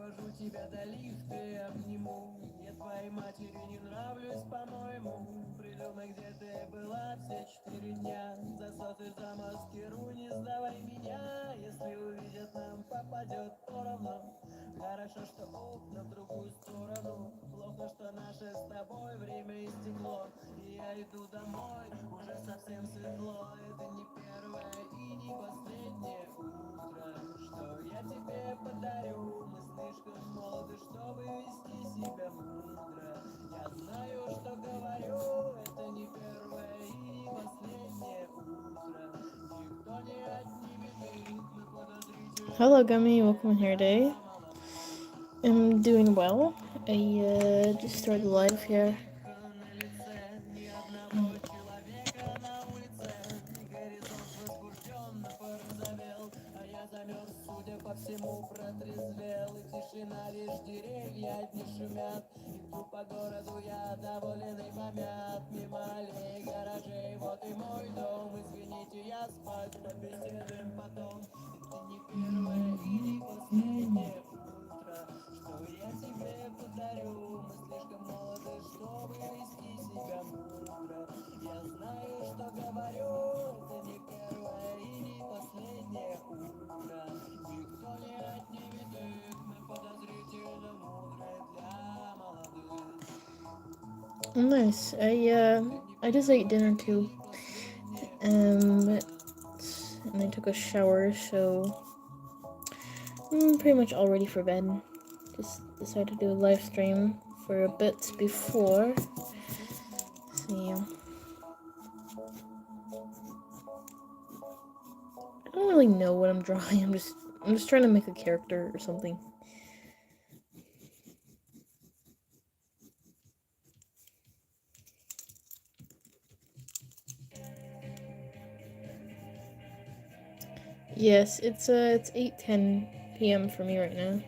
провожу тебя до лифта и обниму. Я твоей матери не нравлюсь, по-моему. Придумай, где ты была все 4 дня. Засосы замаскируй, не сдавай меня. Если увидят, нам попадет поровну. Хорошо, что окна в другую сторону. Плохо, что наше с тобой время истекло. И я иду домой, уже совсем светло. Это не первое и не последнее утро, что я тебе подарю. Мы слишком молоды, чтобы вести себя мудро. Я знаю, что говорю. Это не первое и не последнее утро. Никто не отнимет их. Мы подозрительно Hello, Gummy. мудрые Welcome here для today. I'm doing well. I just started live here. на лице ни одного человека на улице. Горизонт возбужденно порозовел, а я замерз, судя по всему, протрезвел. И тишина, лишь деревья одни шумят. Иду по городу я доволен и помят. Мимо аллей, гаражей, вот и мой дом. Извините, я спать, побеседуем потом. Это не первое и не последнее утро, что я тебе подарю. Мы слишком молоды, чтобы вести себя мудро. Я знаю, что говорю. Это не первое и не последнее утро. Никто не отнимет их. Мы подозрительно мудрые для молодых. Nice. I just ate dinner too. Um, and I took a shower, so I'm pretty much all ready for bed. Just decided to do a live stream for a bit before. So yeah. I don't really know what I'm drawing. I'm just trying to make a character or something. Yes, it's 8:10 p.m. for me right now.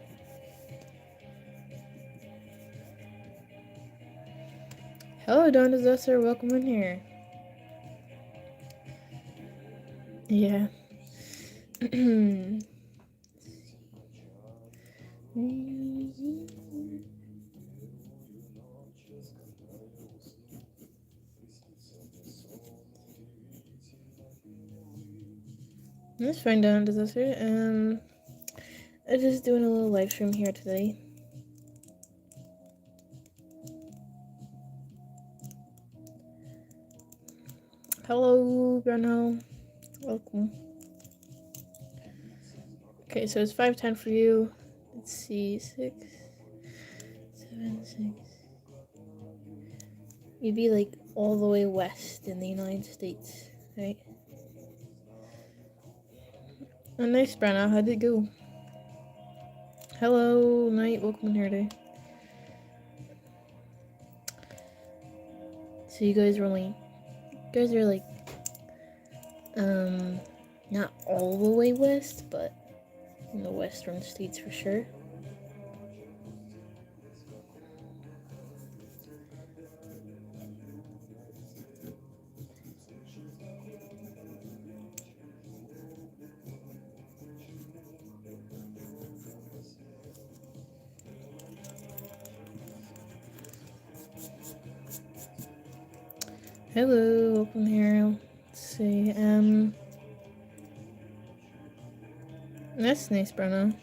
Hello, Don Disaster. Welcome in here. Yeah. That's fine, Don Disaster. I'm just doing a little live stream here today. Hello, Bruno. Welcome. Okay, so it's 5:10 for you. Let's see, 6, 7, 6. You'd be like all the way west in the United States, right? Oh, nice, Bruno. How'd it go? Hello, Knight. Welcome here today. So you guys are like, not all the way west, but in the western states for sure. Hello, welcome here. Let's see, that's nice, Bruno.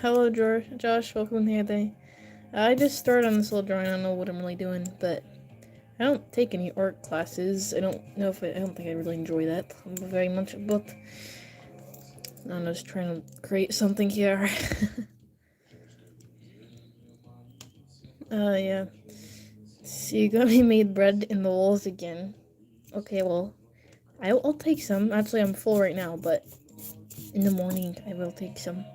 Hello, Josh, welcome here today. I just started on this little drawing, I don't know what I'm really doing, but I don't take any art classes. I don't think I really enjoy that very much, but I'm just trying to create something here. Yeah. So you got me made bread in the walls again. Okay, well, I'll take some. Actually, I'm full right now, but in the morning I will take some.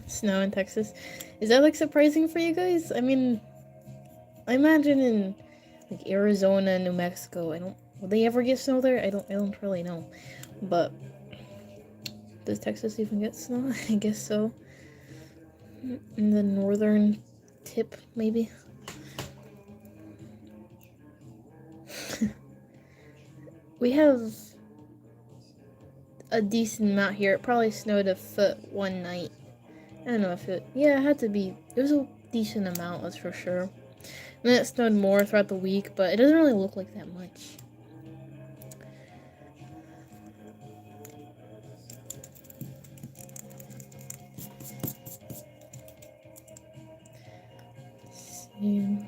Snow in Texas. Is that like surprising for you guys? I mean, I imagine in like Arizona, New Mexico, will they ever get snow there? I don't really know. But does Texas even get snow? I guess so. In the northern tip, maybe. we have a decent amount here. It probably snowed a foot one night. I don't know if it. Yeah, it had to be. It was a decent amount, that's for sure. And then it snowed more throughout the week, but it doesn't really look like that much. See.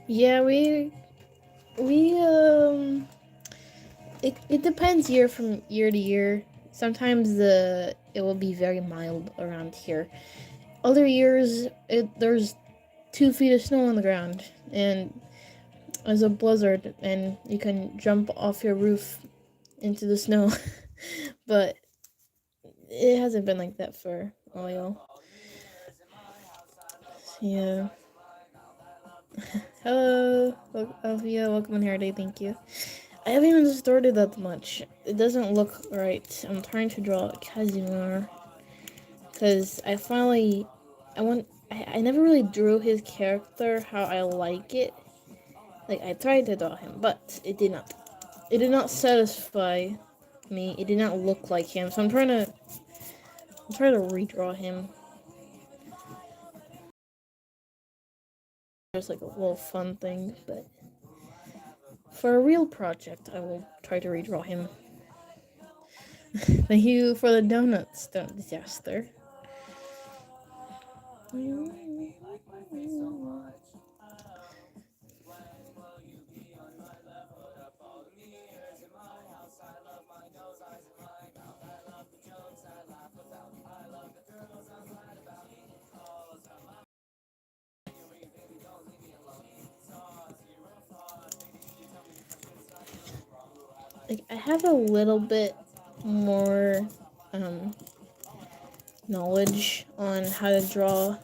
Yeah, we it depends year from year to year. Sometimes it will be very mild around here. Other years there's 2 feet of snow on the ground and there's a blizzard and you can jump off your roof into the snow. But it hasn't been like that for a while. Yeah. Hello, Alvia. Welcome in here today. Thank you. I haven't even distorted that much. It doesn't look right. I'm trying to draw Casimir because I never really drew his character how I like it. Like I tried to draw him, but it did not satisfy me. It did not look like him. So I'm trying to redraw him. It's like a little fun thing, but for a real project, I will try to redraw him. Thank you for the donuts, don't disaster. Like I have a little bit more knowledge on how to draw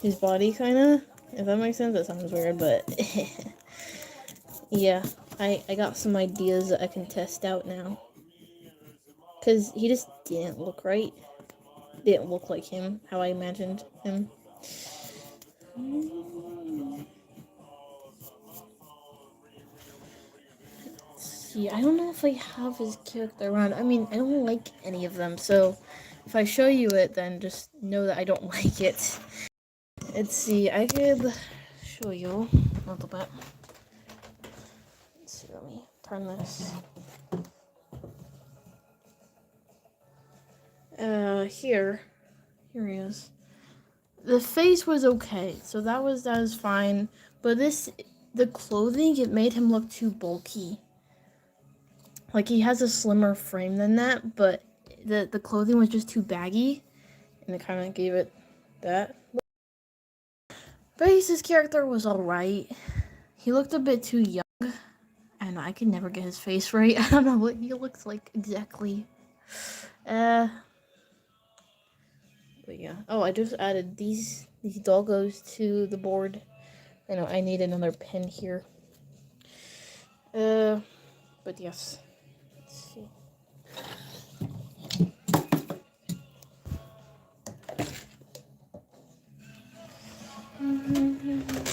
his body, kind of. If that makes sense, that sounds weird, but yeah, I got some ideas that I can test out now. Cause he just didn't look right. Didn't look like him, how I imagined him. See, I don't know if I have his character around. I mean, I don't like any of them, so if I show you it, then just know that I don't like it. Let's see, I could show you a little bit. Let's see, let me turn this. Here he is. The face was okay, so that was fine. But the clothing, it made him look too bulky. Like he has a slimmer frame than that, but the clothing was just too baggy, and it kind of gave it that. Base's character was alright. He looked a bit too young, and I can never get his face right. I don't know what he looks like exactly. But yeah. Oh, I just added these doggos to the board. I know I need another pen here. But yes. Let's see.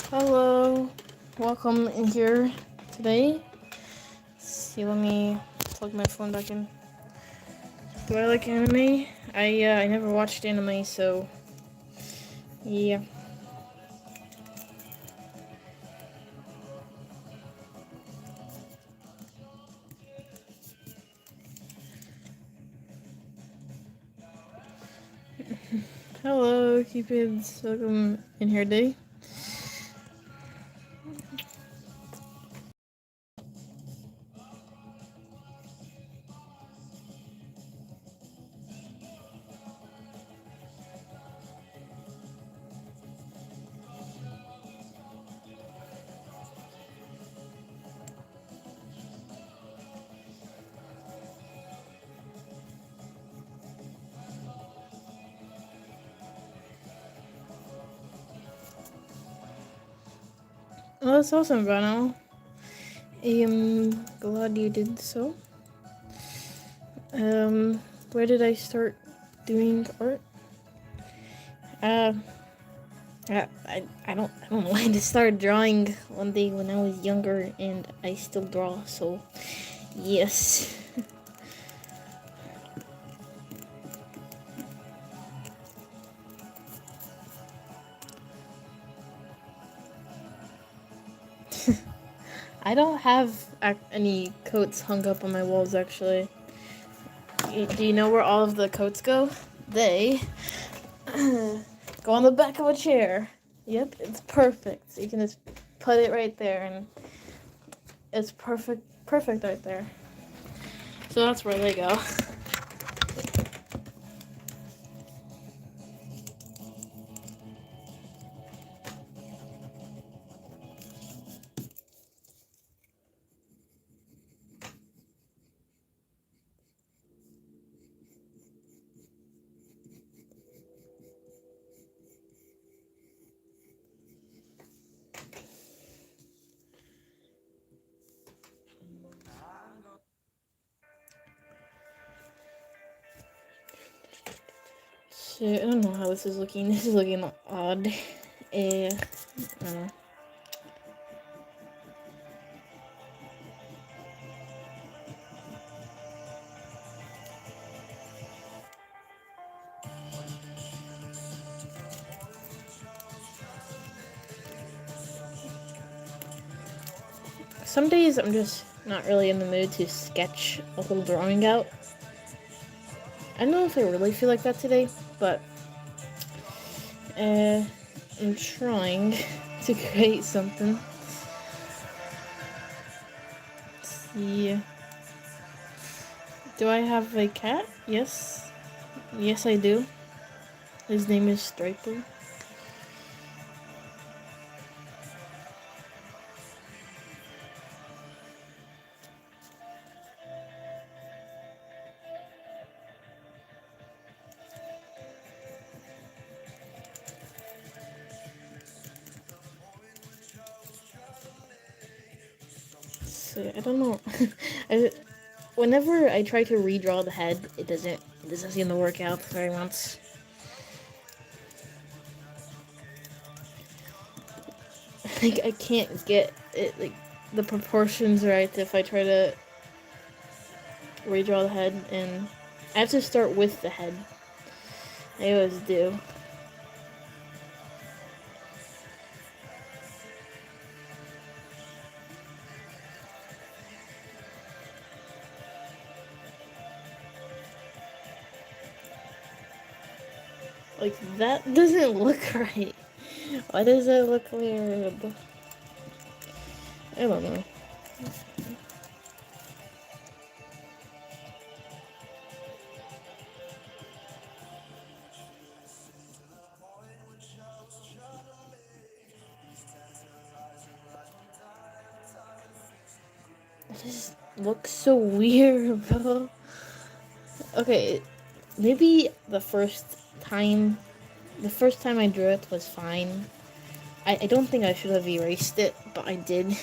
Hello. Welcome in here today. Let's see, let me plug my phone back in. Do I like anime? I never watched anime, so yeah. Hello, Cupids. Welcome in here today. Oh, that's awesome, Bruno. I am glad you did so. Where did I start doing art? I don't know. I just started drawing one day when I was younger, and I still draw. So yes. I don't have any coats hung up on my walls actually. Do you know where all of the coats go? They go on the back of a chair. Yep, it's perfect. So you can just put it right there, and it's perfect right there. So that's where they go. So I don't know how this is looking. This is looking odd. I don't know. Some days I'm just not really in the mood to sketch a whole drawing out. I don't know if I really feel like that today, but I'm trying to create something. Let's see. Do I have a cat? Yes. Yes, I do. His name is Striper. So I don't know. Whenever I try to redraw the head, it doesn't seem to work out very much. Like I can't get it like the proportions right if I try to redraw the head, and I have to start with the head. I always do. Like that doesn't look right. Why does it look weird? I don't know. It just looks so weird, bro. Okay, maybe the first time I drew it was fine. I don't think I should have erased it, but I did.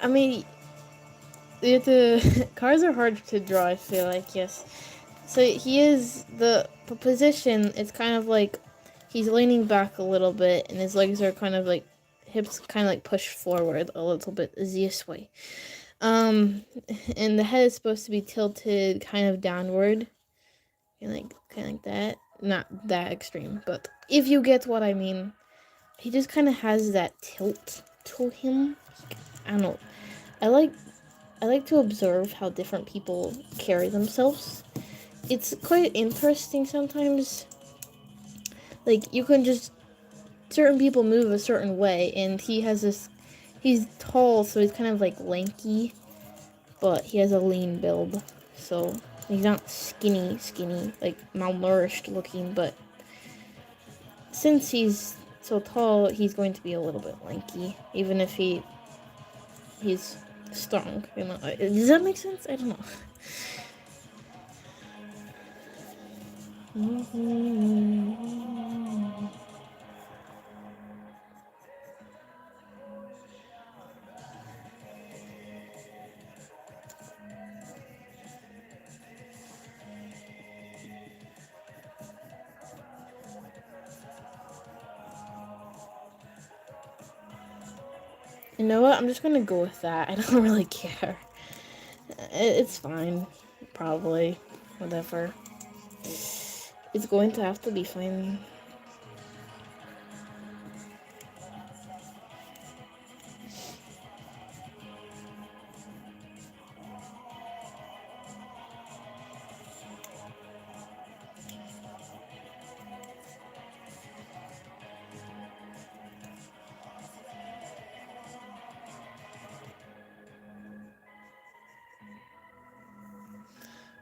I mean, the cars are hard to draw, I feel like, yes. So he is the position, it's kind of like he's leaning back a little bit, and his legs are kind of like hips kind of like pushed forward a little bit this way. And the head is supposed to be tilted kind of downward, kind of like that. Not that extreme, but if you get what I mean, he just kind of has that tilt to him. I don't know. I like I like to observe how different people carry themselves. It's quite interesting sometimes. Like you can just certain people move a certain way, and he has this. He's tall, so he's kind of like lanky, but he has a lean build. So he's not skinny, like malnourished looking, but since he's so tall, he's going to be a little bit lanky, even if he's strong. You know, does that make sense? I don't know. You know what? I'm just gonna go with that. I don't really care. It's fine. Probably. Whatever. It's going to have to be fine.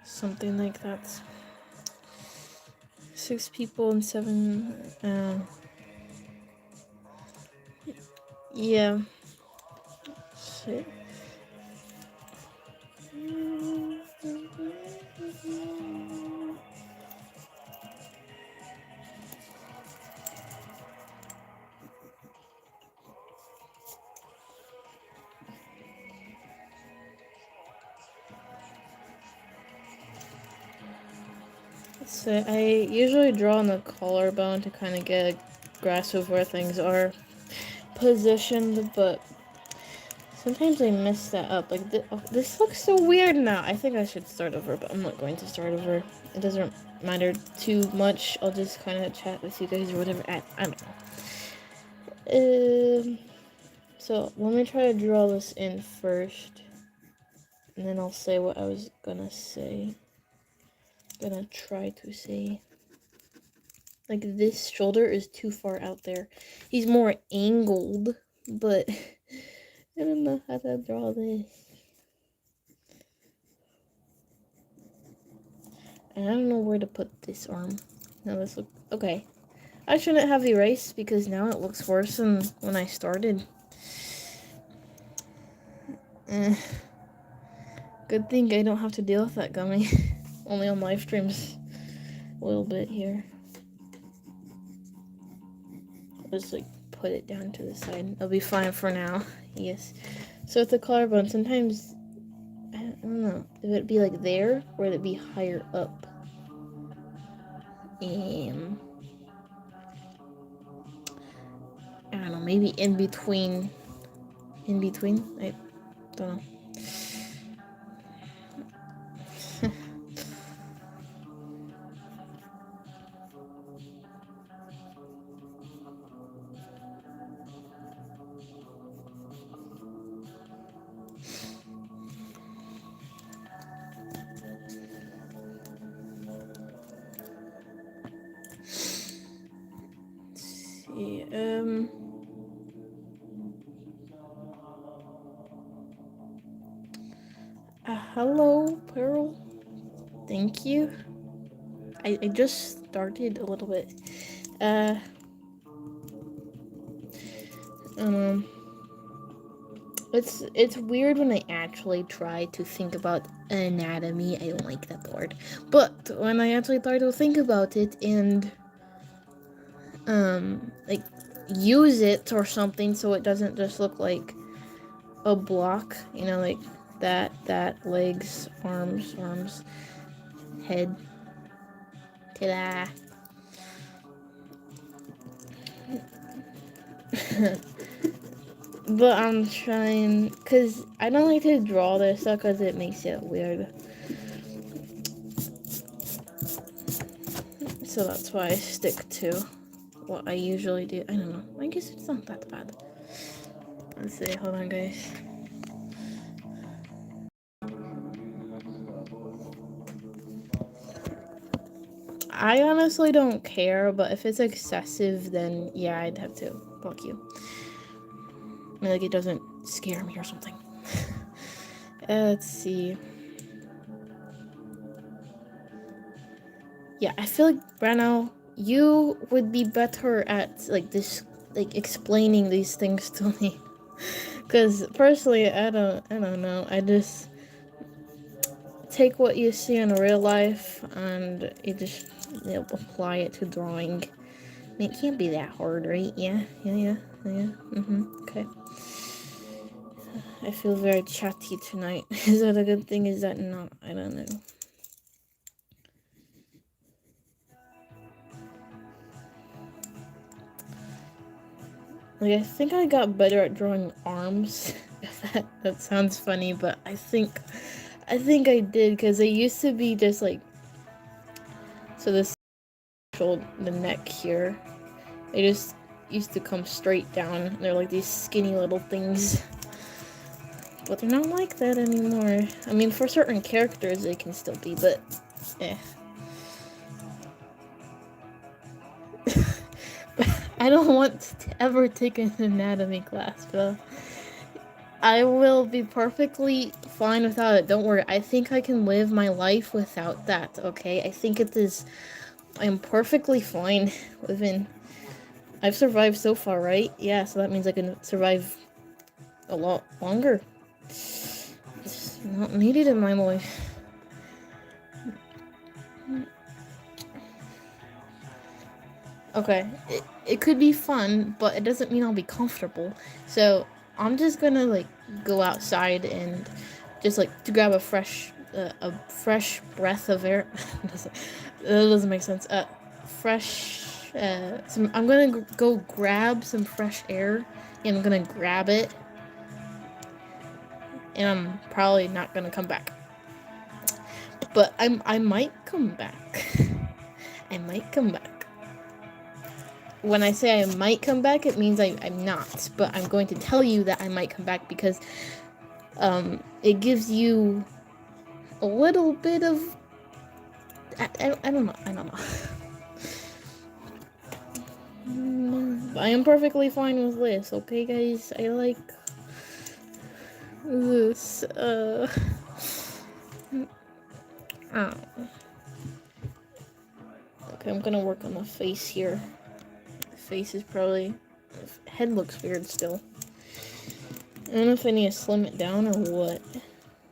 Something like that. 6 people and 7. Yeah. Shit. So I usually draw on the collarbone to kind of get a grasp of where things are positioned, but sometimes I mess that up. Like, this looks so weird now. I think I should start over, but I'm not going to start over. It doesn't matter too much. I'll just kind of chat with you guys or whatever. I don't know. So let me try to draw this in first, and then I'll say what I was gonna say. Gonna try to say. Like, this shoulder is too far out there. He's more angled, but I don't know how to draw this. And I don't know where to put this arm. Now this look okay. I shouldn't have erased because now it looks worse than when I started. Good thing I don't have to deal with that gummy. Only on live streams. A little bit here. Just like put it down to the side. It'll be fine for now. Yes. So with the collarbone, sometimes I don't know. Would it be like there or would it be higher up? I don't know. Maybe in between. In between. I don't know. See. Hello, Pearl. Thank you. I just started a little bit. It's weird when I actually try to think about anatomy. I don't like that word. But when I actually try to think about it and like use it or something so it doesn't just look like a block, you know, like that, legs, arms, head. Ta-da. But I'm trying, because I don't like to draw this stuff because it makes it weird. So that's why I stick to what I usually do. I don't know. I guess it's not that bad. Let's see. Hold on, guys. I honestly don't care, but if it's excessive, then yeah, I'd have to block you. I mean, like, it doesn't scare me or something. Let's see. Yeah, I feel like right now you would be better at like this, like explaining these things to me. Because personally, I don't know. I just take what you see in real life and you just apply it to drawing. I mean, it can't be that hard, right? Yeah. Okay. I feel very chatty tonight. Is that a good thing? Is that not? I don't know. Like, I think I got better at drawing arms. That sounds funny, but I think I did, because they used to be just like, so this the neck here, they just used to come straight down. They're like these skinny little things, but they're not like that anymore. I mean, for certain characters they can still be, but eh. I don't want to ever take an anatomy class, but I will be perfectly fine without it. Don't worry. I think I can live my life without that, okay? I think it is. I am perfectly fine living. I've survived so far, right? Yeah, so that means I can survive a lot longer. It's not needed in my life. Okay, it could be fun, but it doesn't mean I'll be comfortable. So I'm just gonna like go outside and just like to grab a fresh breath of air. That doesn't make sense. Fresh. I'm gonna go grab some fresh air, and I'm gonna grab it, and I'm probably not gonna come back. But I might come back. I might come back. When I say I might come back, it means I'm not. But I'm going to tell you that I might come back because it gives you a little bit of... I don't know. I don't know. I am perfectly fine with this, okay, guys? I like this. Oh. Okay, I'm gonna work on the face here. The face is probably... Head looks weird still. I don't know if I need to slim it down or what.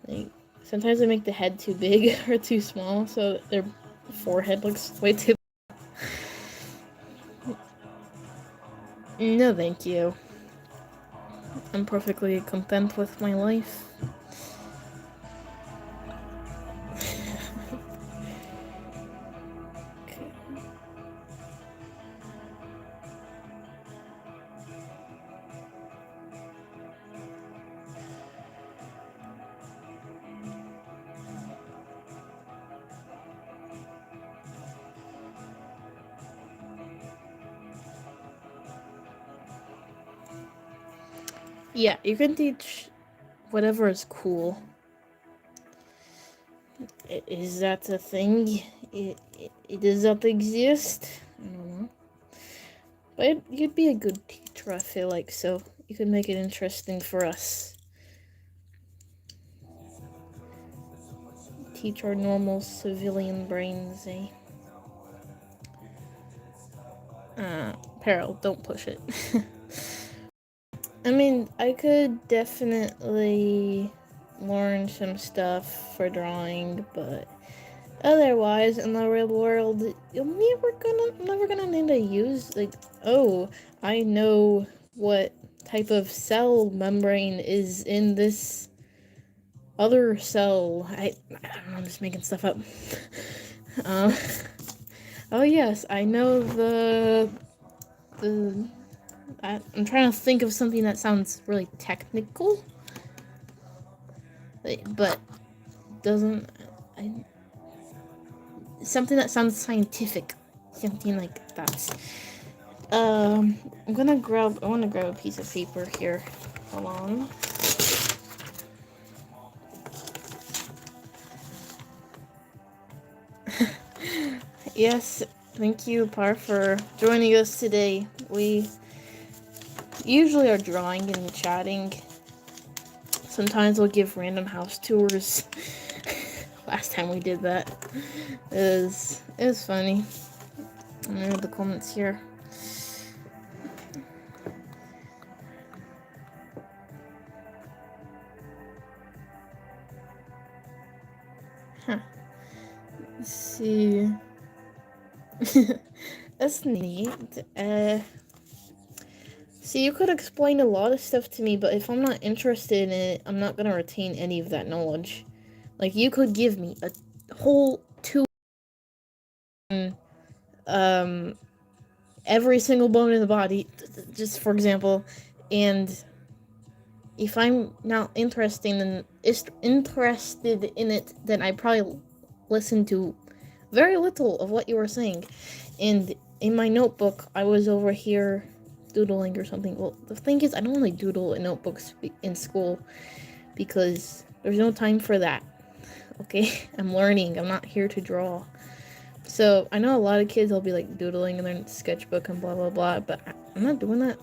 Like, sometimes I make the head too big or too small, so their forehead looks way too... No, thank you. I'm perfectly content with my life. Yeah, you can teach whatever is cool. Is that a thing? Does that exist? I don't know. But you'd be a good teacher, I feel like, so you could make it interesting for us. Teach our normal civilian brains, eh? Peril, don't push it. I mean, I could definitely learn some stuff for drawing, but otherwise, in the real world, I'm never gonna need to use, like, oh, I know what type of cell membrane is in this other cell. I don't know, I'm just making stuff up. Oh yes, I know I'm trying to think of something that sounds really technical, but doesn't. Something that sounds scientific, something like that. I want to grab a piece of paper here. Hold on. Yes, thank you, Par, for joining us today. We usually are drawing and chatting. Sometimes we'll give random house tours. Last time we did that, it was funny. Let me read the comments here. Huh. Let's see. That's neat. See, you could explain a lot of stuff to me, but if I'm not interested in it, I'm not gonna retain any of that knowledge. Like, you could give me a whole 2 every single bone in the body, just for example. And if I'm not interested in it, then I probably listen to very little of what you were saying. And in my notebook, I was over here doodling or something. Well, the thing is, I don't really doodle in notebooks in school because there's no time for that. Okay, I'm learning. I'm not here to draw. So I know a lot of kids will be like doodling in their sketchbook and blah blah blah, but I'm not doing that.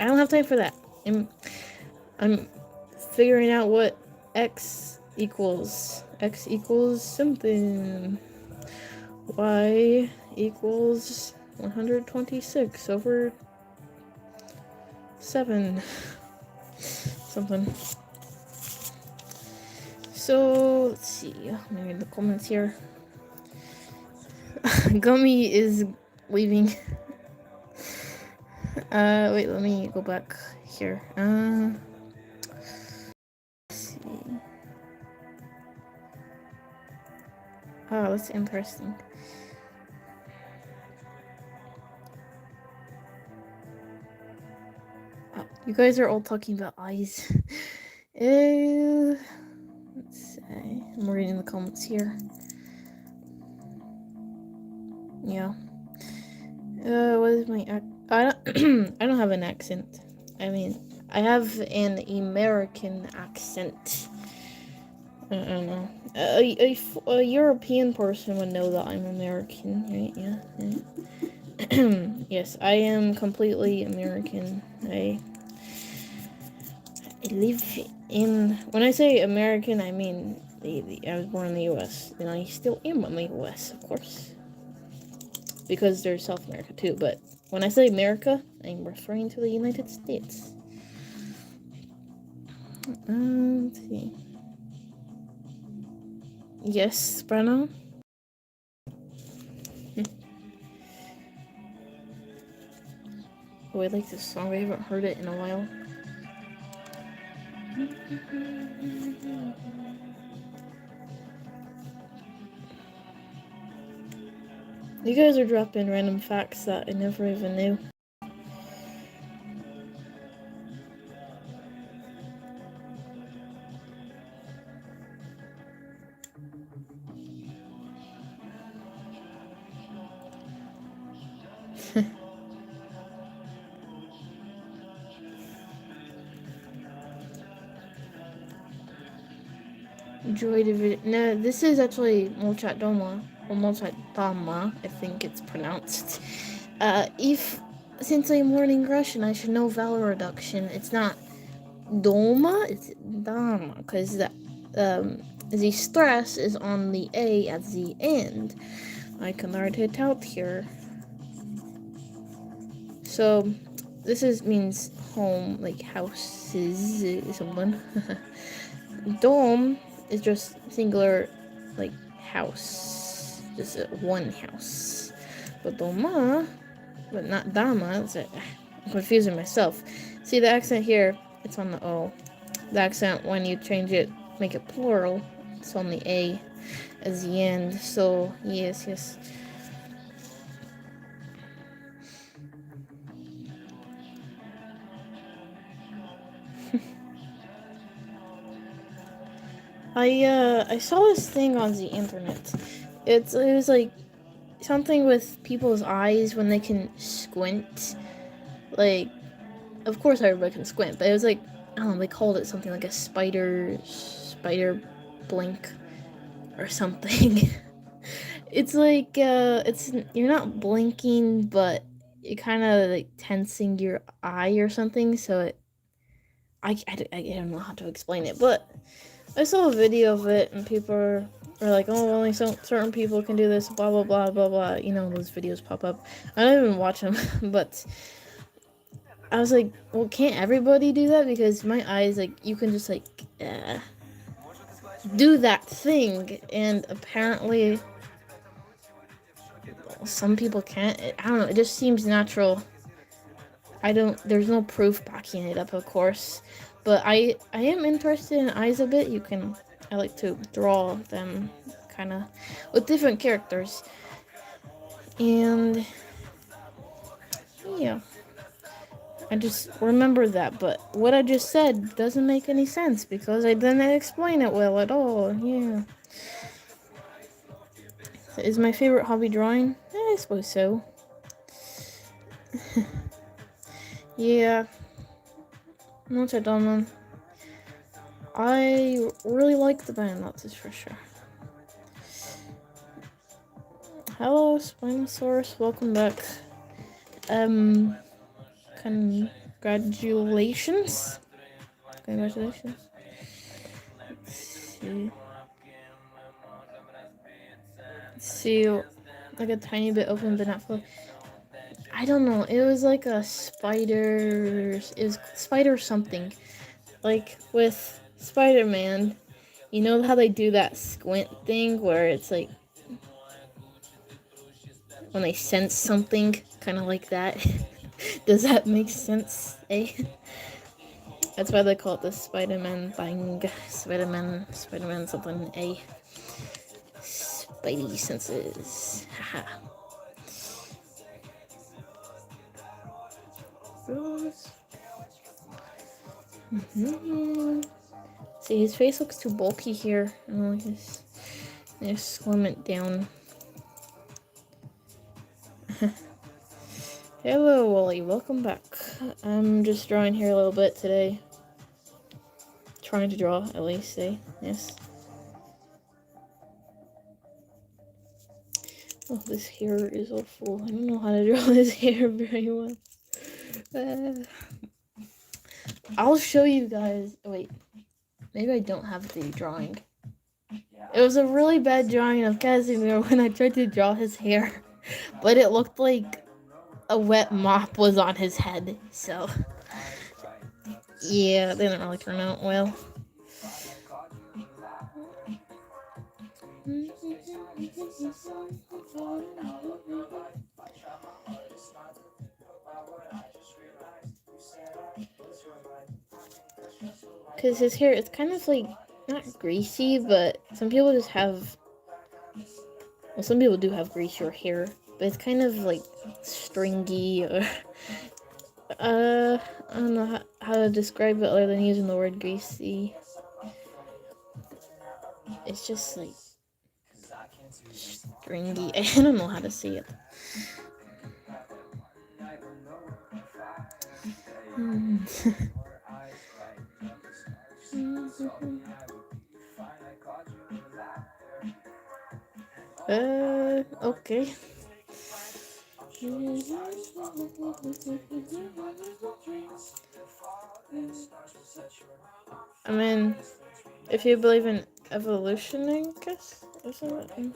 I don't have time for that. I'm figuring out what x equals. X equals something. Y equals 126 over 7. Something. So, let's see. Let me read the comments here. Gummy is leaving. Wait, let me go back here. Let's see. Oh, that's interesting. Oh, you guys are all talking about eyes. Let's see. I'm reading the comments here. Yeah. What is my I don't have an accent. I mean, I have an American accent. I don't know. A European person would know that I'm American, right? Yeah. Yes, I am completely American. I live in. When I say American, I mean I was born in the U.S. and I still am in the U.S. Of course, because there's South America too. But when I say America, I'm referring to the United States. Let's see. Yes, Bruno. Oh, I like this song. I haven't heard it in a while. You guys are dropping random facts that I never even knew. Joy Division. No, this is actually Molchat Doma. Or Molchat Dama, I think it's pronounced. Since I'm learning Russian, I should know vowel reduction. It's not Doma, it's Dama. Because the stress is on the A at the end. I can write it out here. So, means home, like houses, something. Dome is just singular, like house, just one house. But Doma, but not Dama. I'm confusing myself. See the accent here? It's on the O. The accent when you change it, make it plural, it's on the A as the end. So yes. I saw this thing on the internet. It was like something with people's eyes when they can squint. Like, of course everybody can squint, but it was like, I don't know, they called it something like a spider blink or something. It's like you're not blinking, but you're kind of like tensing your eye or something. So I don't know how to explain it, but I saw a video of it, and people are like, oh, only certain people can do this, blah, blah, blah, blah, blah. You know, those videos pop up. I don't even watch them, but I was like, well, can't everybody do that? Because my eyes, like, you can just, like, do that thing, and apparently some people can't. I don't know, it just seems natural. There's no proof backing it up, of course. But I am interested in eyes a bit. I like to draw them kind of with different characters. And Yeah. I just remember that, but what I just said doesn't make any sense because I didn't explain it well at all. Yeah. Is my favorite hobby drawing? I suppose so. Yeah. Not a dumb one. I really like the band, that's for sure. Hello, Spinosaurus. Welcome back. Congratulations. Congratulations. Let's see. See, like a tiny bit open, but not full. I don't know. It was like a spider. It was spider something. Like with Spider-Man, you know how they do that squint thing where it's like when they sense something, kind of like that. Does that make sense? Eh? That's why they call it the Spider-Man thing. Spider-Man something. A Spidey senses. Haha. See, his face looks too bulky here. Oh, just slim it down. Hello, Wally. Welcome back. I'm just drawing here a little bit today. Trying to draw, at least, eh? Yes. Oh, this hair is awful. I don't know how to draw this hair very well. I'll show you guys. Wait. Maybe I don't have the drawing. It was a really bad drawing of Casimir when I tried to draw his hair. But it looked like a wet mop was on his head. So, yeah, it didn't really turn out well. Because his hair, it's kind of like, not greasy, but some people just have, well, some people do have greasier hair, but it's kind of like stringy, or, I don't know how to describe it other than using the word greasy. It's just like, stringy, I don't know how to say it. Okay. I mean, if you believe in evolution, I guess, or something.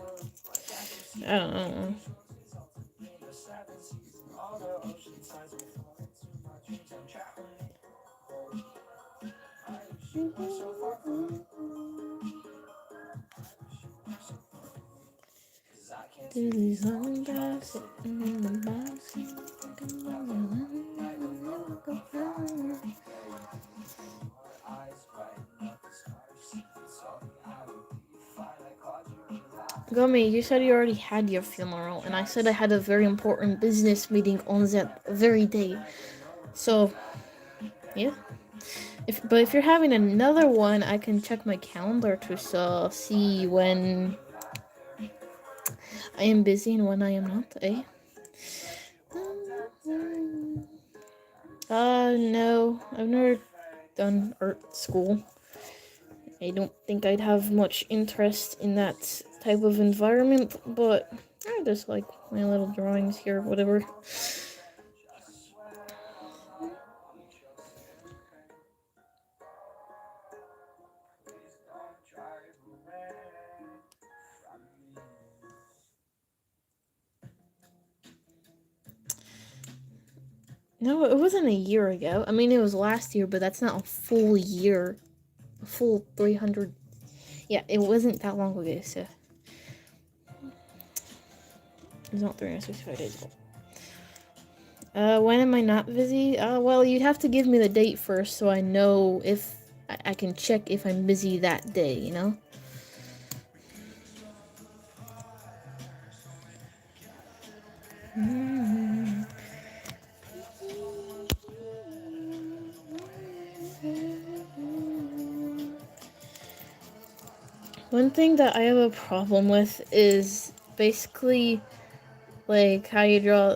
I don't know. Gummy, you said you already had your funeral, and I said I had a very important business meeting on that very day. So, yeah. But if you're having another one, I can check my calendar to see when I am busy and when I am not, eh? No. I've never done art school. I don't think I'd have much interest in that type of environment, but I just like my little drawings here, whatever. No, it wasn't a year ago. I mean, it was last year, but that's not a full year. A full 300. Yeah, it wasn't that long ago, so. It's not 365 days ago. When am I not busy? Well, you'd have to give me the date first so I know if I can check if I'm busy that day, you know? One thing that I have a problem with is basically like how you draw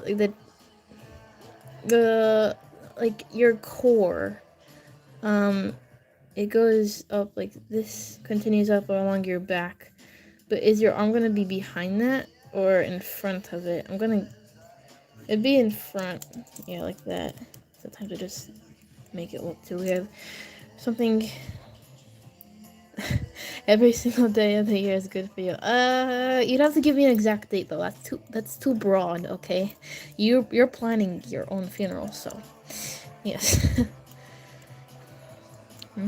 the like your core. It goes up like this, continues up along your back. But is your arm gonna be behind that or in front of it? It'd be in front, yeah, like that. Sometimes I just make it look too weird. Something every single day of the year is good for you. You'd have to give me an exact date though. That's too broad, okay? You're planning your own funeral, so yes. I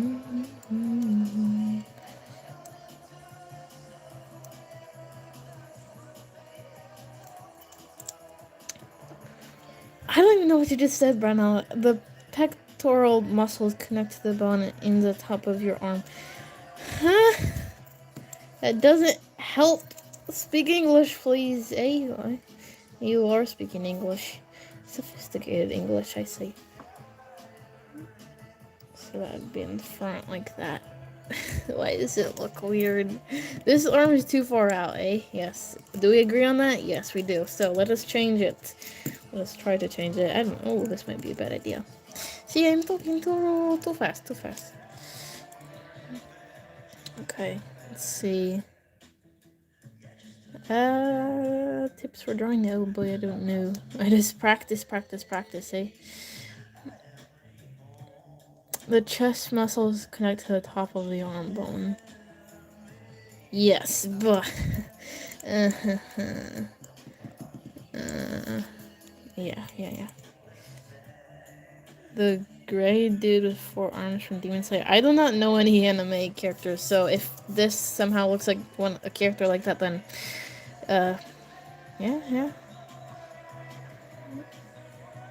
don't even know what you just said, Brenna. The pectoral muscles connect to the bone in the top of your arm. Huh? That doesn't help. Speak English, please. Eh? You are speaking English. Sophisticated English, I say. So that'd be in the front like that. Why does it look weird? This arm is too far out, eh? Yes. Do we agree on that? Yes, we do. So let us change it. Let's try to change it. I don't know. This might be a bad idea. See, I'm talking too fast. Okay. Let's see. Tips for drawing? Oh boy, I don't know. I just practice, eh? The chest muscles connect to the top of the arm bone. Yes, but... yeah. The gray dude with 4 arms from Demon Slayer. I do not know any anime characters, so if this somehow looks like a character like that, then... yeah.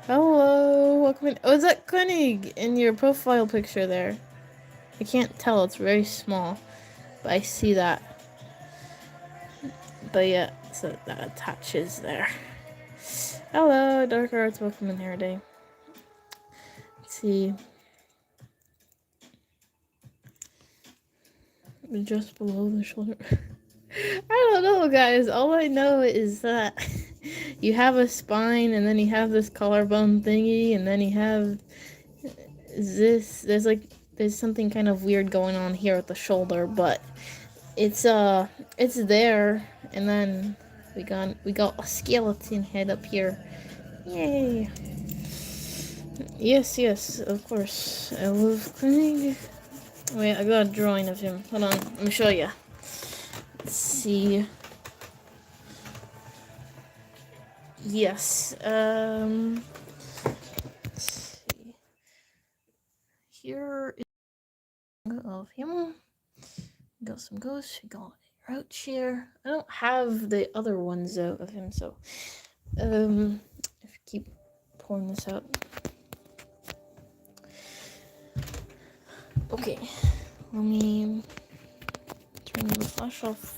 Hello, welcome in. Oh, is that Koenig in your profile picture there? I can't tell, it's very small, but I see that. But yeah, so that attaches there. Hello, Dark Arts, welcome in here today. Let's see. Just below the shoulder. I don't know, guys. All I know is that you have a spine, and then you have this collarbone thingy, and then you have this. There's something kind of weird going on here at the shoulder, but it's there, and then we got a skeleton head up here. Yay! Yes, of course. I love cleaning. Wait, I got a drawing of him. Hold on, let me show you. Let's see. Yes. Let's see. Here is of him. Got some ghosts. We got a roach here. I don't have the other ones though of him, so if you keep pulling this out. Okay, let me turn the flash off.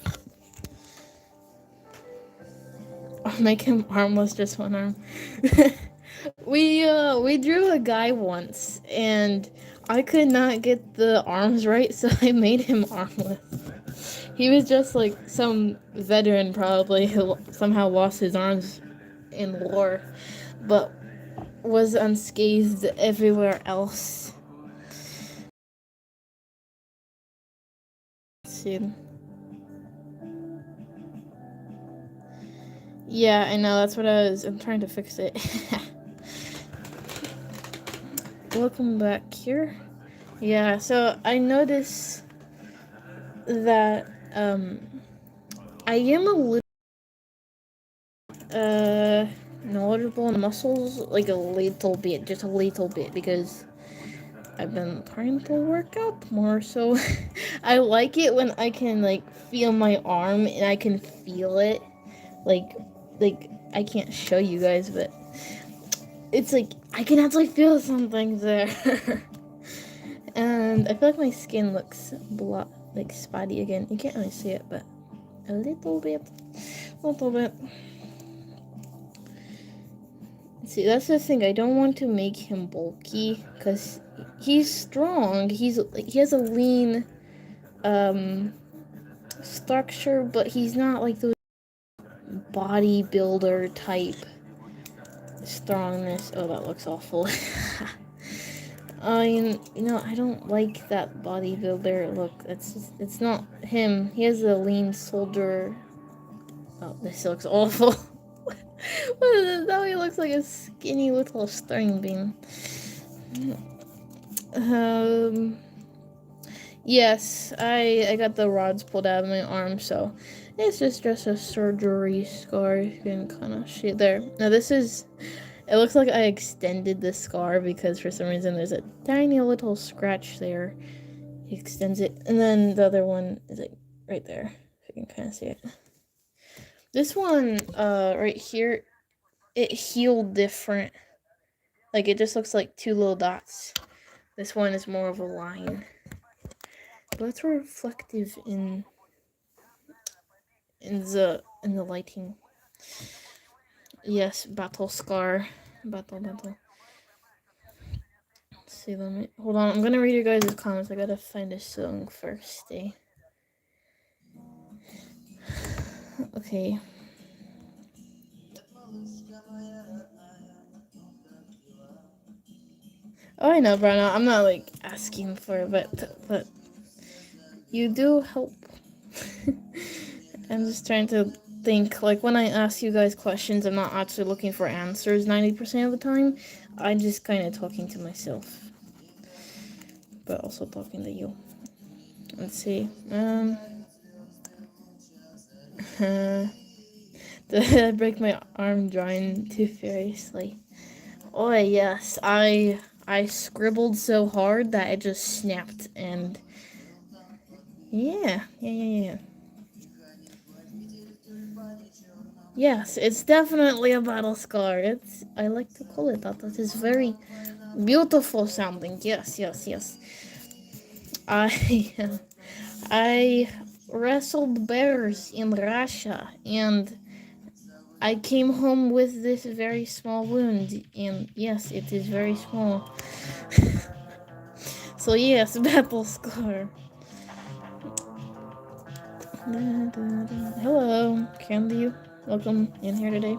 I'll make him armless, just one arm. We drew a guy once, and I could not get the arms right, so I made him armless. He was just like some veteran, probably, who somehow lost his arms in war, but was unscathed everywhere else. Let's see. Yeah, I know, that's what I'm trying to fix it. Welcome back here. Yeah, so I noticed that I am a little knowledgeable in muscles, like a little bit, just a little bit, because I've been trying to work out more, so I like it when I can like feel my arm and I can feel it, like I can't show you guys, but it's like I can actually feel something there. And I feel like my skin looks like spotty again. You can't really see it, but a little bit. See, that's the thing. I don't want to make him bulky because he's strong. He has a lean structure, but he's not like the bodybuilder type strongness. Oh, that looks awful. I don't like that bodybuilder look. It's not him. He has a lean soldier. Oh, this looks awful. What is this? Now he looks like a skinny little string bean. Yes, I got the rods pulled out of my arm, so it's just a surgery scar. You can kind of see it there. Now it looks like I extended the scar because for some reason there's a tiny little scratch there. He extends it, and then the other one is like right there. If you can kind of see it. This one, right here, it healed different. Like it just looks like two little dots. This one is more of a line. But it's reflective in the lighting. Yes, battle scar. Battle. Let's see, hold on. I'm gonna read your guys' comments. I gotta find a song first, eh? Okay. Oh, I know, Bruno. I'm not like asking for it, but you do help. I'm just trying to think. Like when I ask you guys questions, I'm not actually looking for answers 90% of the time. I'm just kind of talking to myself, but also talking to you. Let's see. Did I break my arm drawing too furiously? Oh yes, I scribbled so hard that it just snapped, and yeah. Yes, it's definitely a battle scar. I like to call it that. That is very beautiful sounding. Yes. I I wrestled bears in Russia, and I came home with this very small wound, and yes, it is very small. So yes, battle scar. Hello, Candy. Welcome in here today.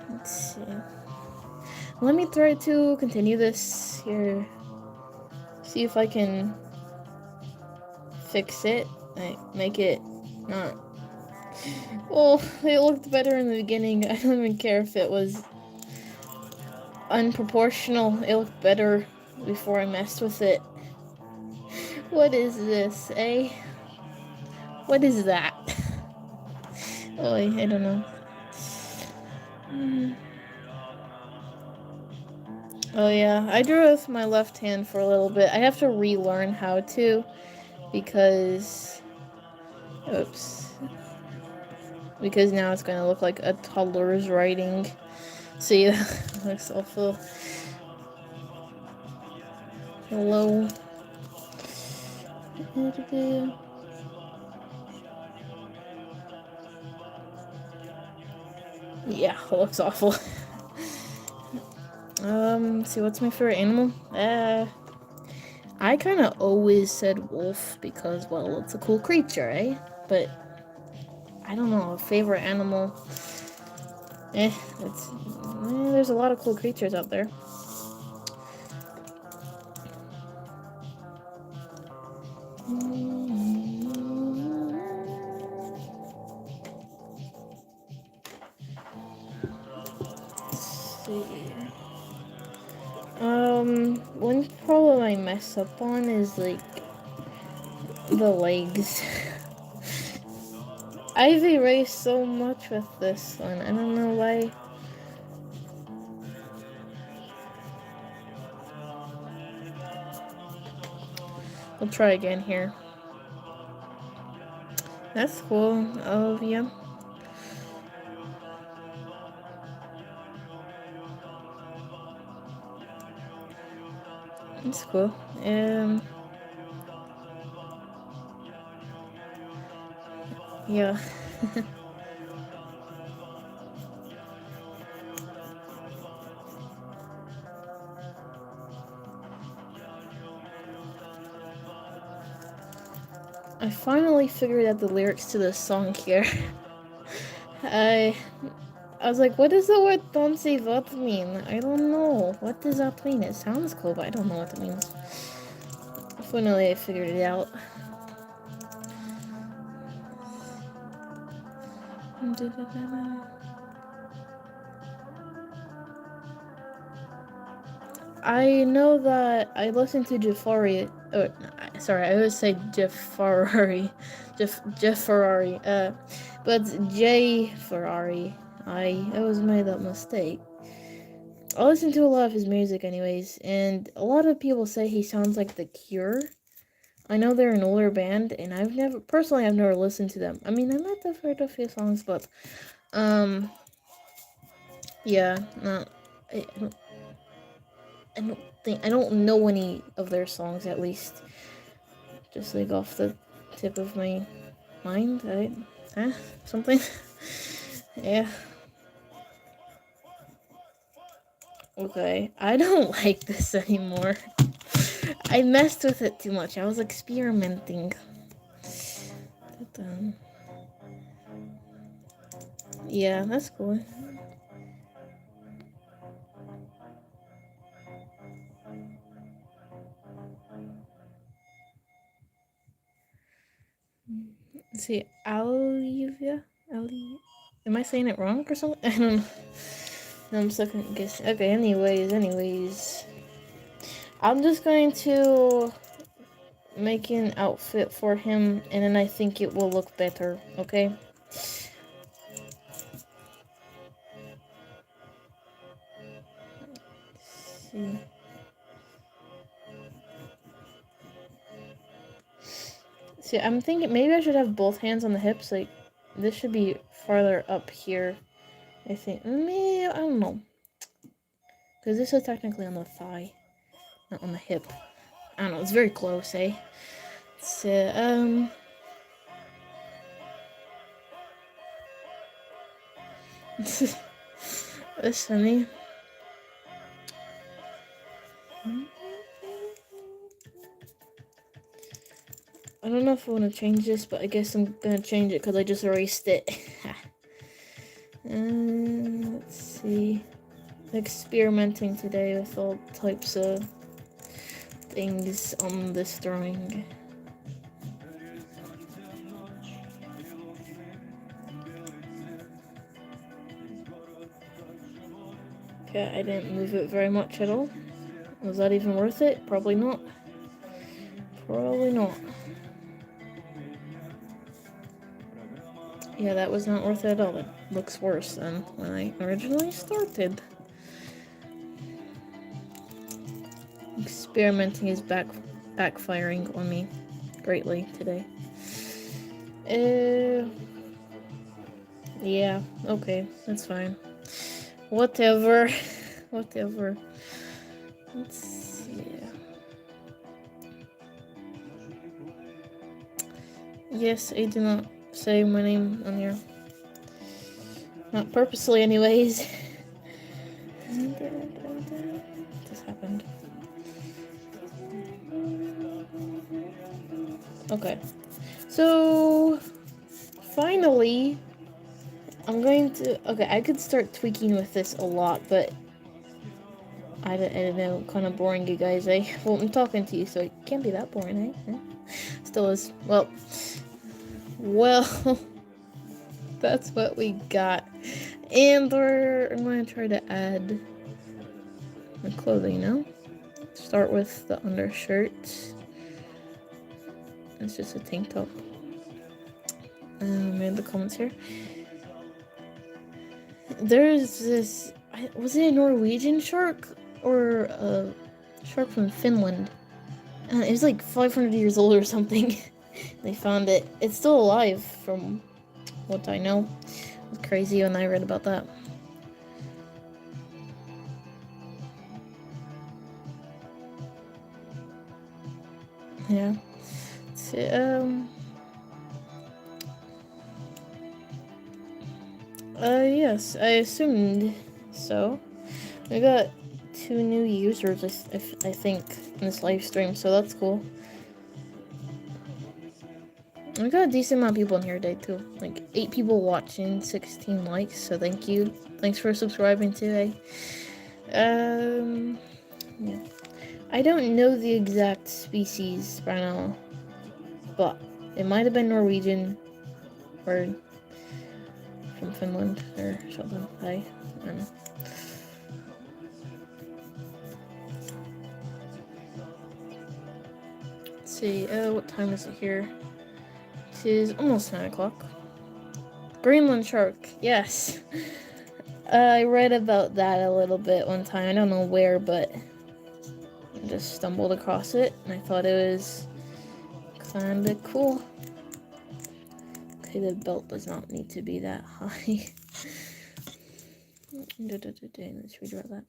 Let's see. Let me try to continue this here. See if I can fix it. Like, make it not. Well, it looked better in the beginning. I don't even care if it was unproportional. It looked better before I messed with it. What is this, eh? What is that? Oh, I don't know. Oh yeah, I drew with my left hand for a little bit. I have to relearn how to because because now it's gonna look like a toddler's writing. See, that looks awful. Hello. Yeah, it looks awful. See, what's my favorite animal? I kind of always said wolf because, well, it's a cool creature, eh? But I don't know, a favorite animal. There's a lot of cool creatures out there. One problem I mess up on is like the legs. I've erased so much with this one. I don't know why. We'll try again here. That's cool of you. That's cool. Yeah. I finally figured out the lyrics to this song here. I was like, what does the word "don't say what" mean? I don't know. What does that mean? It sounds cool, but I don't know what it means. Finally, I figured it out. I know that I listened to Jafari. Oh, sorry, I always say Jafari. Jafari. But it's J Ferrari. I always made that mistake. I listen to a lot of his music, anyways, and a lot of people say he sounds like The Cure. I know they're an older band, and I've never listened to them. I mean, I might have heard a few songs, but yeah, no, I don't know any of their songs, at least. Just like off the tip of my mind, something. Yeah. Okay, I don't like this anymore. I messed with it too much. I was experimenting. But, yeah, that's cool. Let's see, Olivia? Am I saying it wrong or something? I don't know. No, I'm second guessing. Okay, anyways. I'm just going to make an outfit for him, and then I think it will look better, okay? See. See, I'm thinking maybe I should have both hands on the hips. Like, this should be farther up here. I think. Maybe, I don't know. Because this is technically on the thigh, not on the hip. I don't know. It's very close, eh? So, That's funny. I don't know if I want to change this, but I guess I'm gonna change it because I just erased it. Let's see. Experimenting today with all types of things on this drawing. Okay, I didn't move it very much at all. Was that even worth it? Probably not. Probably not. Yeah, that was not worth it at all. It looks worse than when I originally started. Experimenting is backfiring on me greatly today. Yeah, okay, that's fine. Whatever. Whatever. Let's see. Yes, I do not say my name on here. Not purposely, anyways. This happened. Okay. So, finally, I'm going to... Okay, I could start tweaking with this a lot, but... I don't know, kind of boring, you guys, eh? Well, I'm talking to you, so it can't be that boring, eh? Still is. Well, that's what we got. And I'm going to try to add the clothing now. Start with the undershirt. It's just a tank top. Made the comments here. There's this... Was it a Norwegian shark? Or a shark from Finland? It was like 500 years old or something. They found it. It's still alive, from what I know. It was crazy when I read about that. Yeah. So, yes, I assumed so. We got 2 new users, I think, in this live stream, so that's cool. I got a decent amount of people in here today too. Like 8 people watching, 16 likes. So thank you. Thanks for subscribing today. Yeah. I don't know the exact species right now, but it might have been Norwegian or from Finland or something. I don't know. Let's see. What time is it here? It is almost 9 o'clock. Greenland shark. Yes. I read about that a little bit one time. I don't know where, but I just stumbled across it, and I thought it was kinda cool. Okay, the belt does not need to be that high. Let's redraw that.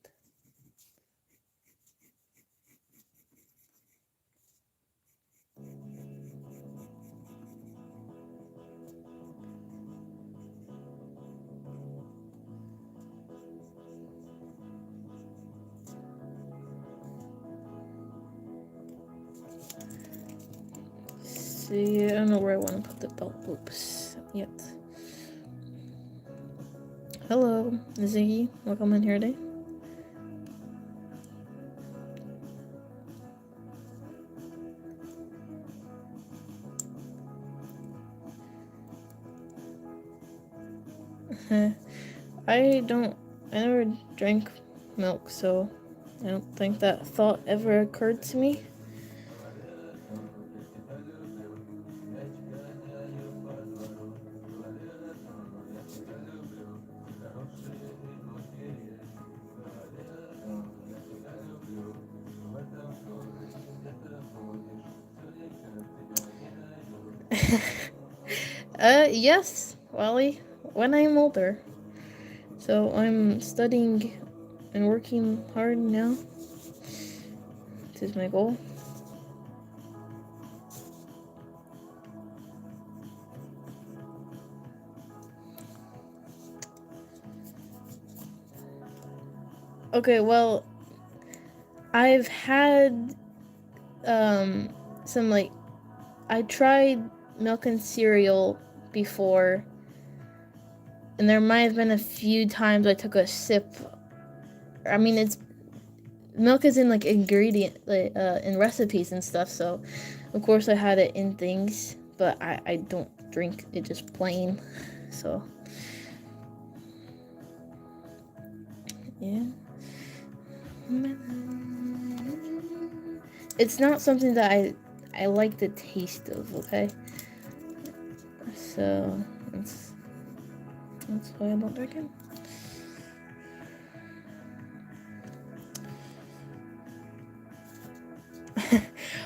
See, I don't know where I want to put the belt loops yet. Hello, Ziggy. Welcome in here today. I never drank milk, so I don't think that thought ever occurred to me. Yes, Wally, when I'm older. So I'm studying and working hard now. This is my goal. Okay, well, I've had some like I tried milk and cereal before, and there might have been a few times I took a sip. I mean, it's milk is in like ingredient in recipes and stuff, so of course I had it in things, but I don't drink it just plain. So yeah, it's not something that I like the taste of. Okay, so that's why I don't drink it.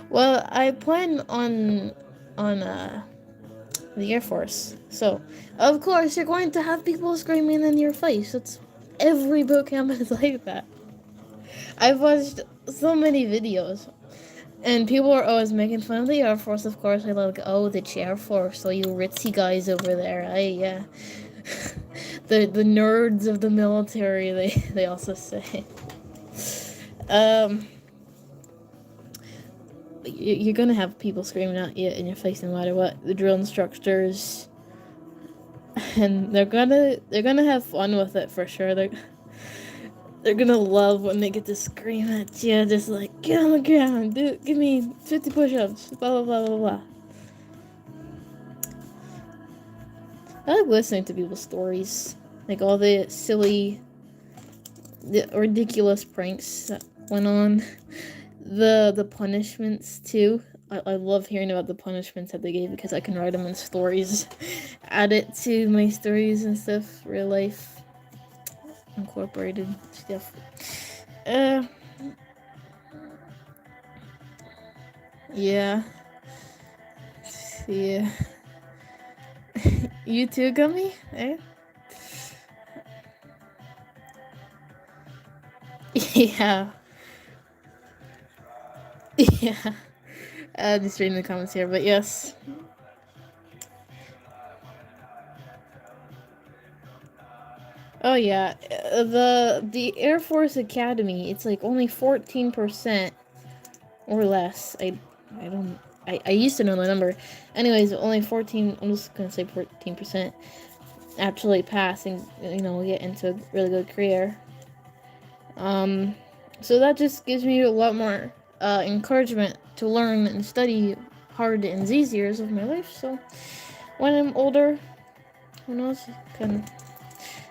Well, I plan on the Air Force, so of course you're going to have people screaming in your face. It's every boot camp is like that. I've watched so many videos, and people are always making fun of the Air Force. Of course, they're like, "Oh, the Air Force, so you ritzy guys over there." Yeah, the nerds of the military. They also say. You're gonna have people screaming at you in your face no matter what. The drill instructors, and they're gonna have fun with it for sure. They're gonna love when they get to scream at you, just like get on the ground, give me 50 push-ups, blah blah blah blah blah. I like listening to people's stories, like all the silly, the ridiculous pranks that went on. The punishments too. I love hearing about the punishments that they gave because I can write them in stories, add it to my stories and stuff, real life, incorporated stuff. Yeah. Yeah. You too, Gummy? Eh? Yeah. Yeah. Just reading the comments here, but yes. Oh yeah, the Air Force Academy, it's like only 14% or less. I don't I used to know the number. Anyways, only 14, I'm just gonna say 14% actually pass and, get into a really good career. So that just gives me a lot more encouragement to learn and study hard in these years of my life. So when I'm older, who knows?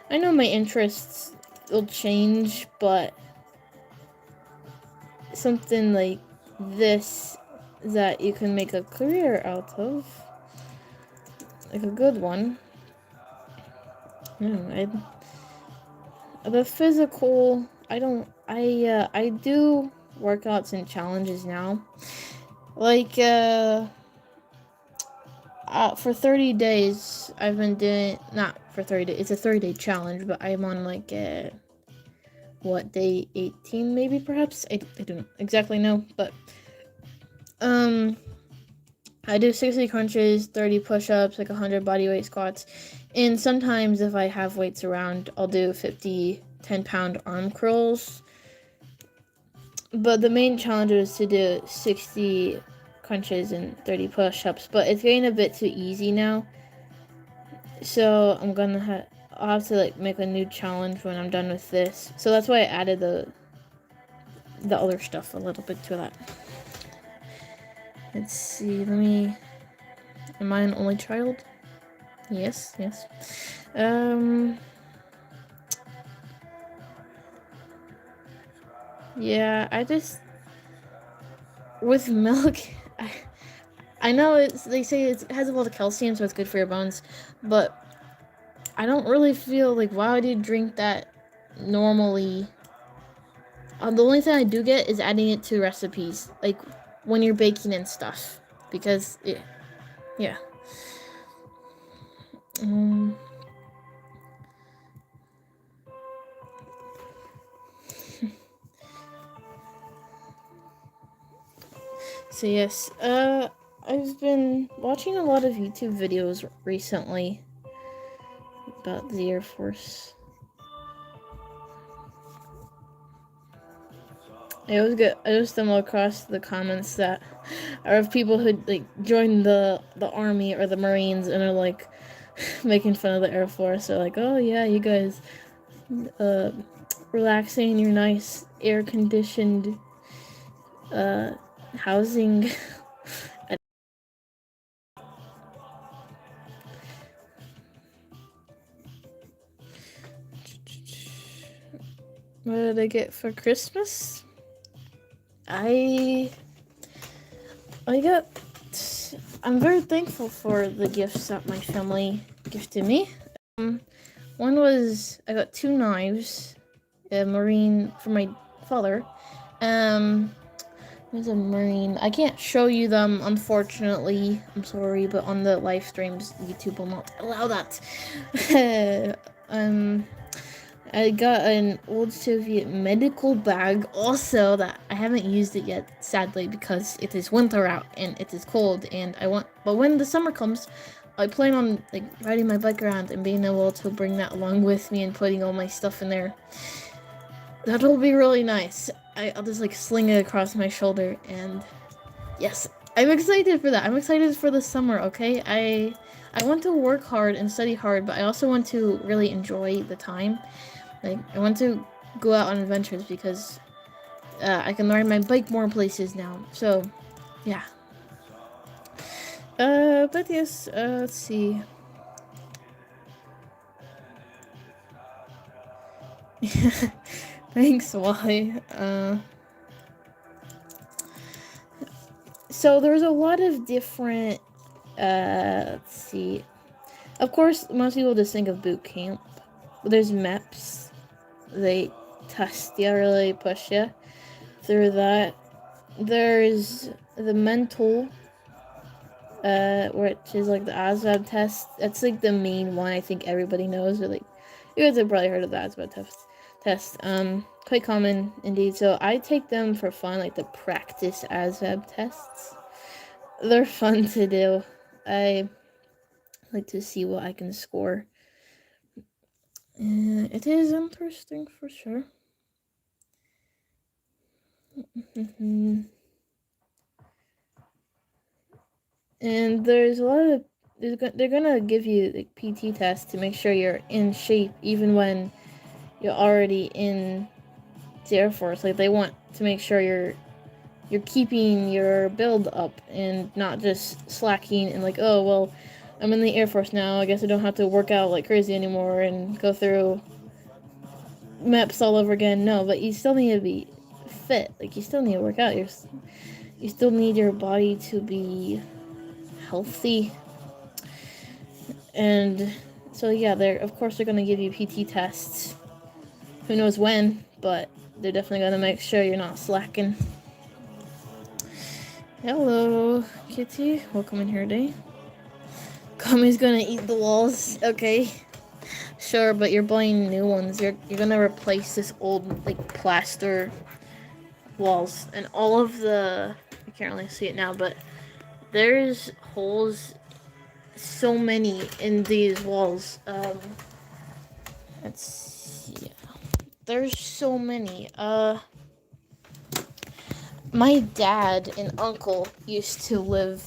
I know my interests will change, but something like this that you can make a career out of, like a good one. The physical, I do workouts and challenges now. Like, for 30 days, I've been doing, not for 30 days, it's a 30-day challenge, but I'm on like, day 18 maybe, perhaps? I don't exactly know, but, I do 60 crunches, 30 push-ups, like 100 bodyweight squats, and sometimes if I have weights around, I'll do 50 10-pound arm curls. But the main challenge is to do 60 crunches and 30 push-ups, but it's getting a bit too easy now. So I'll have to like make a new challenge when I'm done with this. So that's why I added the other stuff a little bit to that. Let's see, am I an only child? Yes. Yeah, with milk, I know they say it has a lot of calcium, so it's good for your bones, but I don't really feel like, why would you drink that normally? The only thing I do get is adding it to recipes, like when you're baking and stuff, because yeah. So yes, I've been watching a lot of YouTube videos recently about the Air Force. I always stumble across the comments that are of people who like joined the army or the Marines and are like making fun of the Air Force. They're like, oh yeah, you guys relaxing in your nice air conditioned housing. What did I get for Christmas? I'm very thankful for the gifts that my family gifted me. One was, I got 2 knives, a Marine for my father. There's a Marine. I can't show you them, unfortunately. I'm sorry, but on the live streams, YouTube will not allow that. I got an old Soviet medical bag also that I haven't used it yet, sadly, because it is winter out and it is cold, and but when the summer comes, I plan on like riding my bike around and being able to bring that along with me and putting all my stuff in there. That'll be really nice. I'll just like sling it across my shoulder, and yes, I'm excited for that. I'm excited for the summer, okay? I want to work hard and study hard, but I also want to really enjoy the time. Like, I want to go out on adventures because I can ride my bike more places now. So, yeah. But yes, let's see. Thanks, Wally. So there's a lot of different, let's see. Of course, most people just think of boot camp. There's MEPS. They test you, really push you through that. There's the mental, which is like the ASVAB test. That's like the main one I think everybody knows. Or like, you guys have probably heard of the ASVAB test. Quite common indeed. So I take them for fun, like the practice ASVAB tests. They're fun to do. I like to see what I can score. It is interesting for sure. And there's a lot of they're gonna give you like PT tests to make sure you're in shape even when you're already in the Air Force. Like they want to make sure you're keeping your build up and not just slacking and like, oh well, I'm in the Air Force now, I guess I don't have to work out like crazy anymore and go through maps all over again. No, but you still need to be fit. Like you still need to work out. You still need your body to be healthy. And so yeah, they're gonna give you PT tests. Who knows when, but they're definitely gonna make sure you're not slacking. Hello, Kitty. Welcome in here today. Kami's gonna eat the walls. Okay. Sure, but you're buying new ones. You're gonna replace this old like plaster walls and all of the I can't really see it now, but there's holes so many in these walls. Let's see. There's so many. My dad and uncle used to live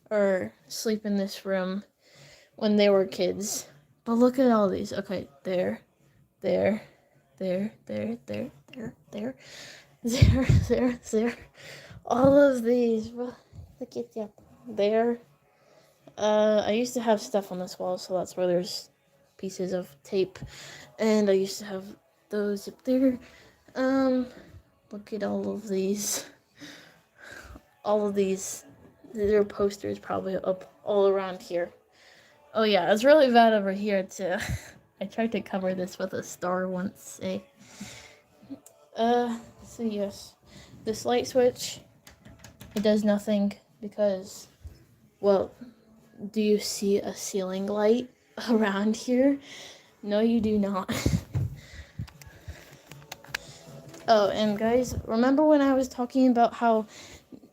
or sleep in this room when they were kids. But look at all these. Okay, there, there, there, there, there, there, there, there, there, there. All of these. Look at that. There. I used to have stuff on this wall, so that's where there's pieces of tape. And I used to have those up there. Look at all of these. All of these. There are posters probably up all around here. Oh yeah, it's really bad over here too. I tried to cover this with a star once, eh? So yes. This light switch, it does nothing because, well, do you see a ceiling light around here? No, you do not. Oh, and guys, remember when I was talking about how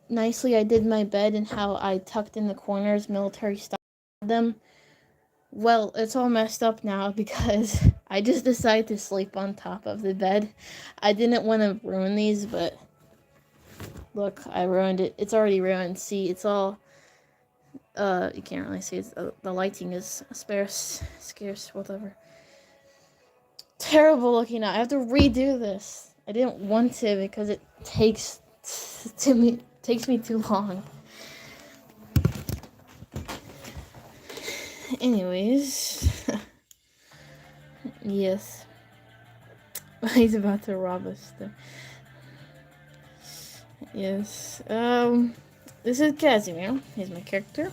nicely I did my bed and how I tucked in the corners military style them? Well, it's all messed up now because I just decided to sleep on top of the bed. I didn't want to ruin these, but look, I ruined it. It's already ruined. See, it's all, you can't really see it. The lighting is scarce, whatever. Terrible looking out. I have to redo this. I didn't want to because it takes me too long. Anyways, yes, he's about to rob us. Yes. This is Casimir. He's my character.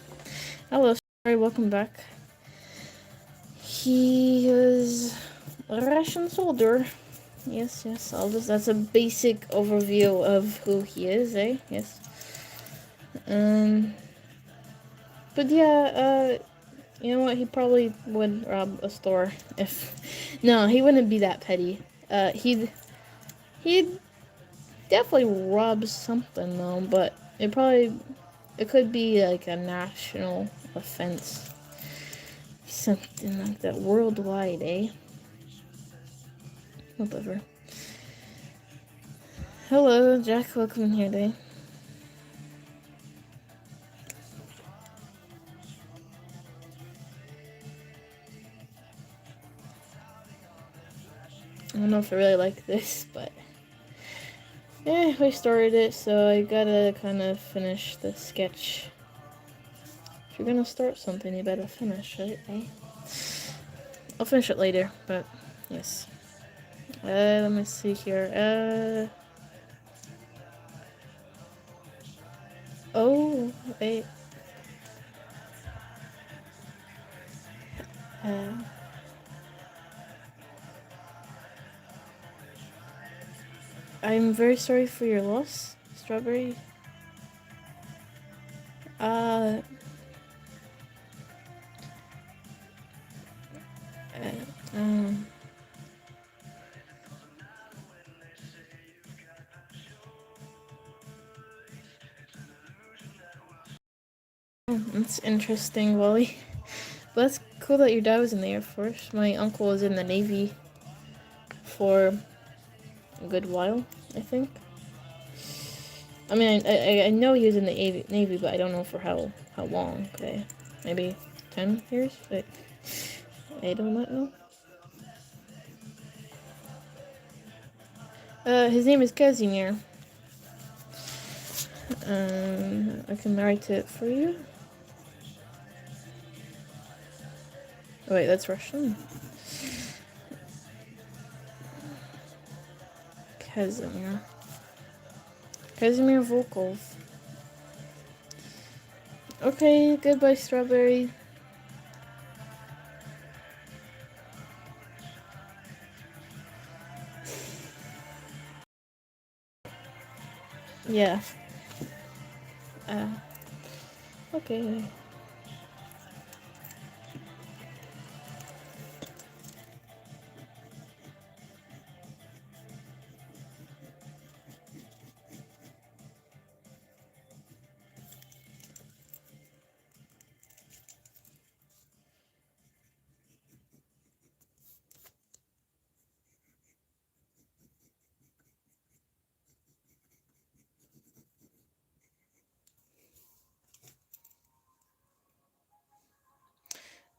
Hello, sorry, welcome back. He is a Russian soldier. Yes. That's a basic overview of who he is, eh? Yes. But yeah, you know what? He probably would rob a store if... No, he wouldn't be that petty. He'd definitely rob something, though, but it could be, like, a national offense. Something like that. Worldwide, eh? Whatever. Hello, Jack. Welcome in here today. I don't know if I really like this, but we started it, so I gotta kind of finish the sketch. If you're gonna start something, you better finish it, eh? I'll finish it later, but yes. Let me see here. Oh, wait. I'm very sorry for your loss, Strawberry. That's interesting, Wally. But that's cool that your dad was in the Air Force. My uncle was in the Navy for a good while, I think. I mean, I know he was in the Navy, but I don't know for how long. Okay, maybe 10 years. But I do not know. His name is Casimir. I can write it for you. Oh, wait, that's Russian. Casimir. Casimir Volkov. Okay, goodbye, Strawberry. Yeah. Okay.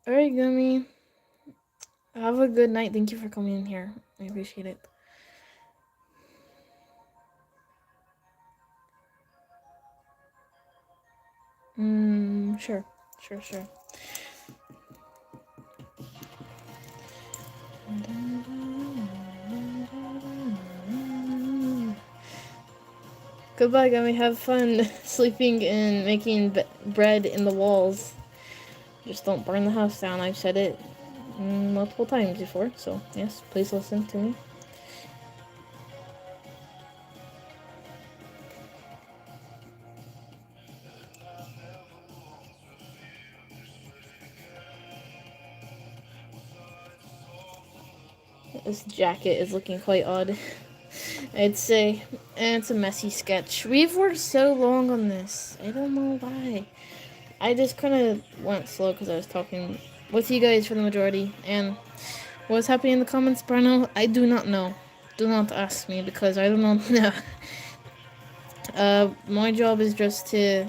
Alright, Gummy. Have a good night. Thank you for coming in here. I appreciate it. Sure. Sure. Goodbye, Gummy. Have fun sleeping and making bread in the walls. Just don't burn the house down. I've said it multiple times before, so yes, please listen to me. This jacket is looking quite odd. I'd say, and it's a messy sketch. We've worked so long on this. I don't know why. I just kind of went slow because I was talking with you guys for the majority. And what's happening in the comments, Bruno? I do not know. Do not ask me because I don't know. My job is just to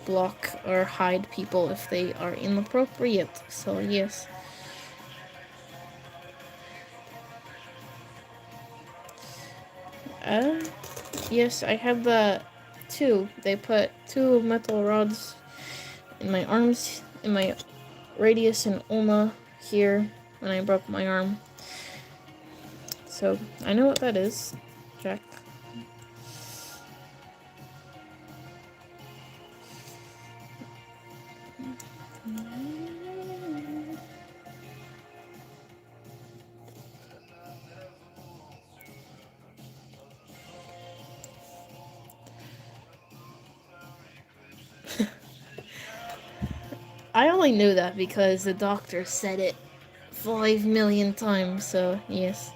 block or hide people if they are inappropriate. So yes. Yes, I have two. They put two metal rods in my arms, in my radius and ulna here when I broke my arm. So I know what that is, Jack. I only knew that because the doctor said it 5 million times, so yes.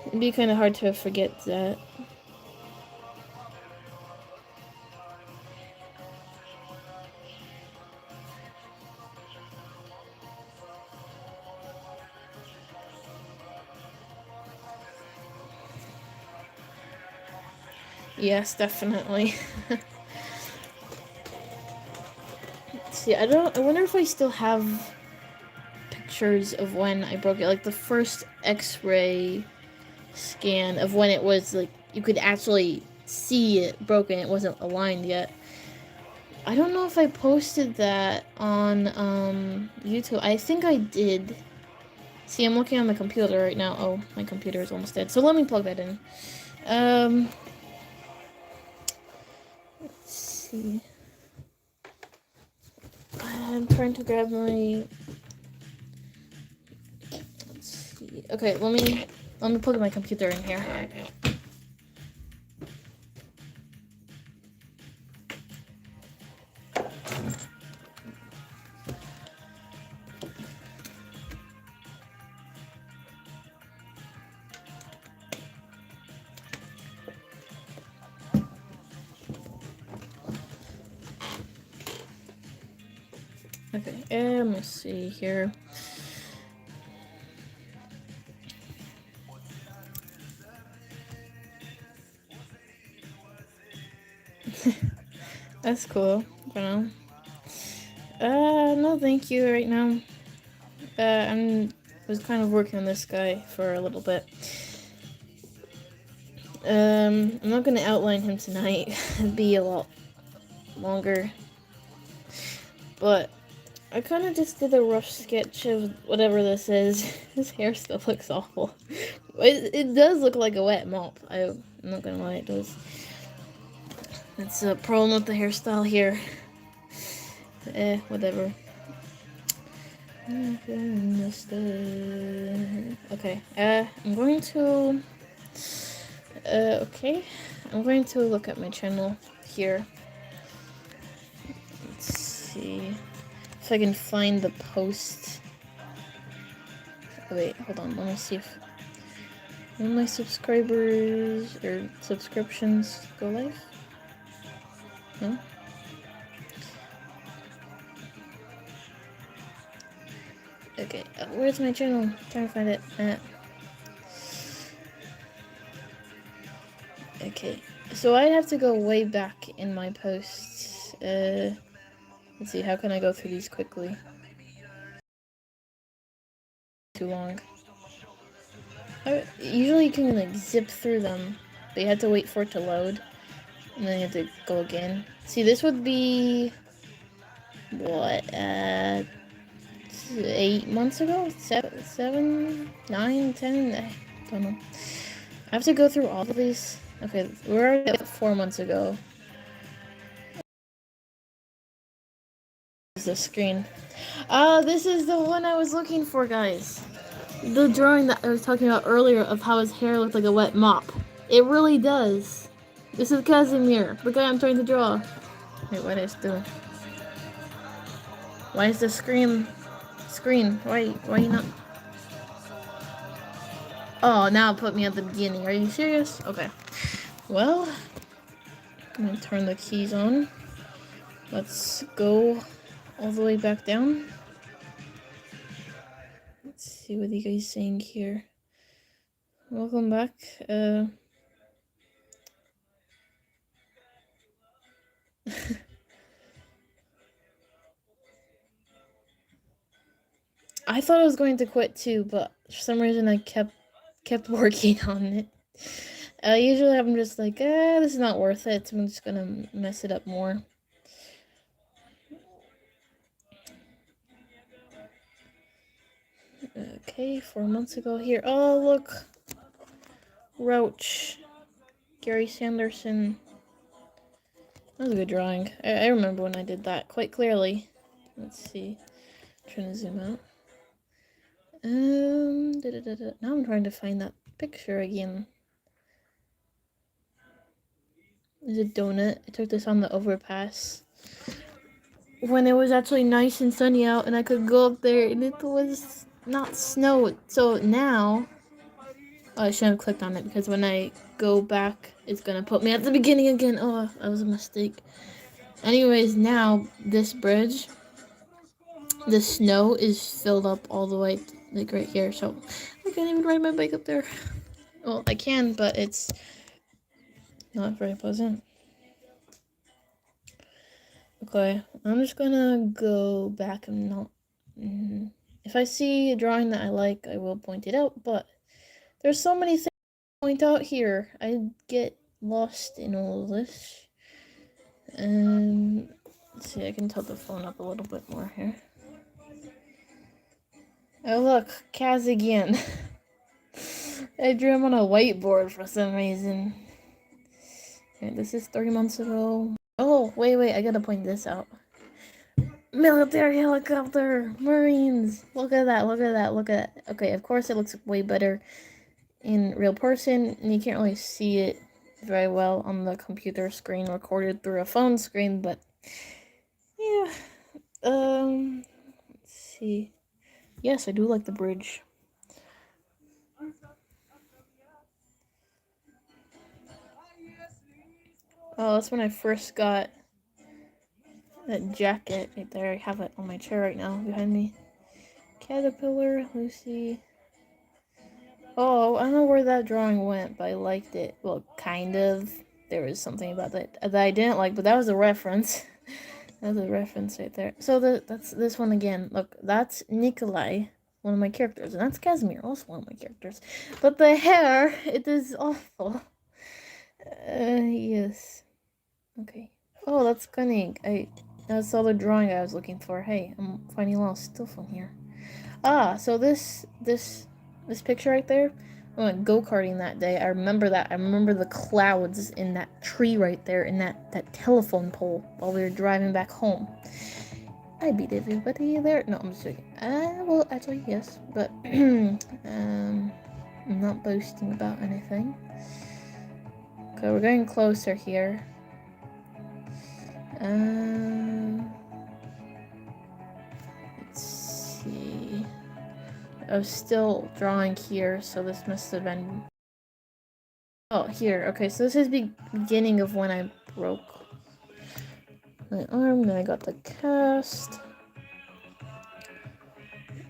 It'd be kind of hard to forget that. Yes, definitely. See, I wonder if I still have pictures of when I broke it, like the first x-ray scan of when it was like you could actually see it broken. It wasn't aligned yet. I don't know if I posted that on YouTube. I think I did. See, I'm looking on my computer right now. Oh, my computer is almost dead. So let me plug that in. Let's see. I'm trying to grab my. Let's see. Okay, let me plug my computer in here. Okay, let me see here. That's cool. Well, no, thank you right now. Was kind of working on this guy for a little bit. I'm not gonna outline him tonight. It'd be a lot longer. But I kind of just did a rough sketch of whatever this is. His hair still looks awful. It does look like a wet mop. I'm not gonna lie, it does. That's a problem with the hairstyle here. Whatever. Okay, I'm going to... okay. I'm going to look at my channel here. Let's see if I can find the post. Oh, wait, hold on. Let me see if one of my subscribers or subscriptions go live. No? Okay, where's my channel? I'm trying to find it. Okay, so I'd have to go way back in my posts. Let's see, how can I go through these quickly? Too long. Usually you can like zip through them, but you have to wait for it to load, and then you have to go again. See, this would be what 8 months ago, 7, 9, 10. I don't know. I have to go through all of these. Okay, we're already at 4 months ago. The screen. This is the one I was looking for, guys. The drawing that I was talking about earlier of how his hair looked like a wet mop. It really does. This is Casimir, the guy I'm trying to draw. Wait, what is doing? Why is the screen? Why you not? Oh, now put me at the beginning. Are you serious? Okay. Well, I'm gonna turn the keys on. Let's go all the way back down. Let's see what you guys saying here. Welcome back. I thought I was going to quit too, but for some reason I kept working on it. Usually I'm just like, this is not worth it. So I'm just gonna mess it up more. Okay, 4 months ago here. Oh, look. Roach. Gary Sanderson. That was a good drawing. I remember when I did that quite clearly. Let's see. Trying to zoom out. Now I'm trying to find that picture again. There's a donut. I took this on the overpass when it was actually nice and sunny out and I could go up there and it was not snow. So now, I shouldn't have clicked on it because when I go back, it's gonna put me at the beginning again. Oh, that was a mistake. Anyways, now this bridge, the snow is filled up all the way, like right here. So I can't even ride my bike up there. Well, I can, but it's not very pleasant. Okay, I'm just gonna go back and not... if I see a drawing that I like, I will point it out, but there's so many things to point out here. I get lost in all of this. Let's see, I can tilt the phone up a little bit more here. Oh look, Kaz again. I drew him on a whiteboard for some reason. Okay, this is 3 months ago. Oh, wait, I gotta point this out. Military helicopter! Marines! Look at that. Okay, of course it looks way better in real person, and you can't really see it very well on the computer screen recorded through a phone screen, but yeah. Let's see. Yes, I do like the bridge. Oh, that's when I first got that jacket right there. I have it on my chair right now behind me. Caterpillar, Lucy. Oh, I don't know where that drawing went, but I liked it. Well, kind of. there was something about that I didn't like, but that was a reference. That was a reference right there. So that's this one again. Look, that's Nikolai, one of my characters, and that's Casimir, also one of my characters. But the hair, it is awful. Yes. Okay. Oh, that's cunning. That's all the drawing I was looking for. Hey, I'm finding a lot of stuff on here. Ah, so this picture right there, I went go-karting that day. I remember that. I remember the clouds in that tree right there, in that telephone pole while we were driving back home. I beat everybody there. No, I'm just joking. Well, actually, yes, but I'm not boasting about anything. Okay, we're getting closer here. Let's see. I was still drawing here, so this must have been... Oh, here. Okay, so this is the beginning of when I broke my arm, then I got the cast.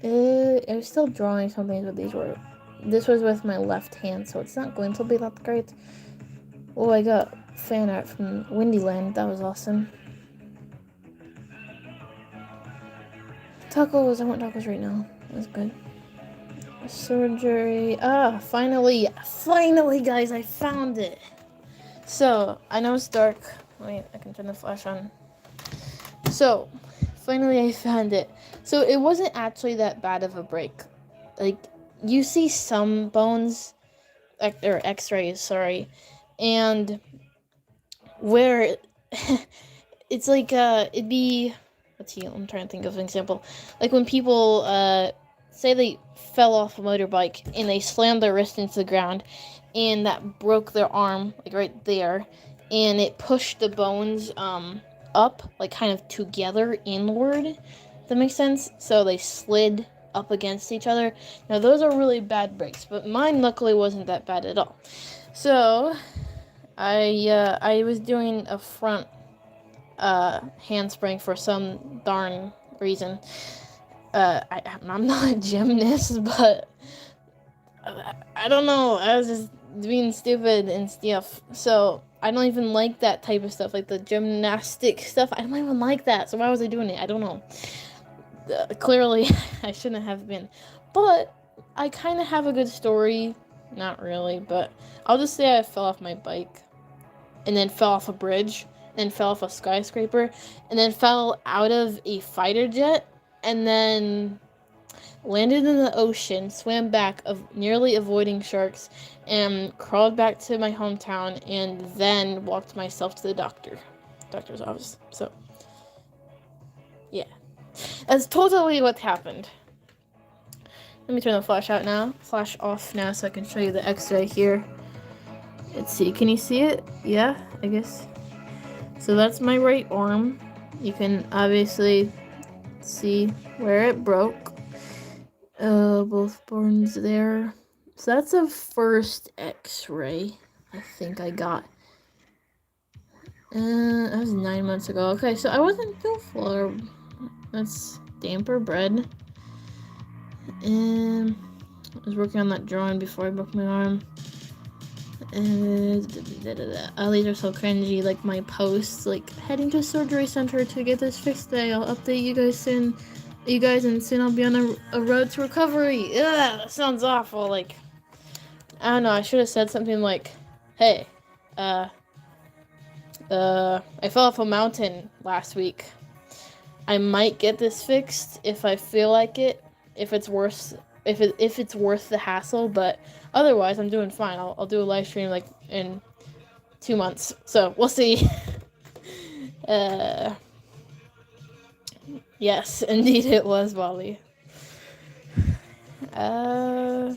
I was still drawing something, but this was with my left hand, so it's not going to be that great. Oh, I got fan art from Windyland. That was awesome. Tacos. I want tacos right now. That's good. Surgery. Finally, guys, I found it. So, I know it's dark. Wait, I can turn the flash on. So, finally I found it. So, it wasn't actually that bad of a break. Like, you see some bones, or x-rays, sorry, and where it's like, it'd be, let's see, I'm trying to think of an example. Like, when people, say they fell off a motorbike and they slammed their wrist into the ground and that broke their arm, like right there, and it pushed the bones up, like kind of together inward. Does that make sense? So they slid up against each other. Now those are really bad breaks, but mine luckily wasn't that bad at all. So I was doing a front handspring for some darn reason. I'm not a gymnast, but I don't know. I was just being stupid and stuff. So I don't even like that type of stuff, like the gymnastic stuff. I don't even like that. So why was I doing it? I don't know. Clearly, I shouldn't have been. But I kind of have a good story. Not really, but I'll just say I fell off my bike, and then fell off a bridge, and then fell off a skyscraper, and then fell out of a fighter jet, and then landed in the ocean, swam back, nearly avoiding sharks, and crawled back to my hometown, and then walked myself to the doctor's office. So, yeah. That's totally what happened. Let me turn the flash off now so I can show you the x-ray here. Let's see, can you see it? Yeah, I guess. So that's my right arm. You can obviously see where it broke. Both bones there. So that's the first x-ray I think I got. That was 9 months ago. Okay, so I wasn't too far. That's damper bread. I was working on that drawing before I broke my arm. All these are so cringy, like my posts, like heading to surgery center to get this fixed today. I'll update you guys soon. And soon I'll be on a road to recovery. Ugh, that sounds awful. Like, I don't know, I should have said something like, hey, I fell off a mountain last week. I might get this fixed if I feel like it, if it's worth the hassle, but otherwise I'm doing fine. I'll do a live stream like in 2 months, so we'll see. Yes, indeed it was, Wally. How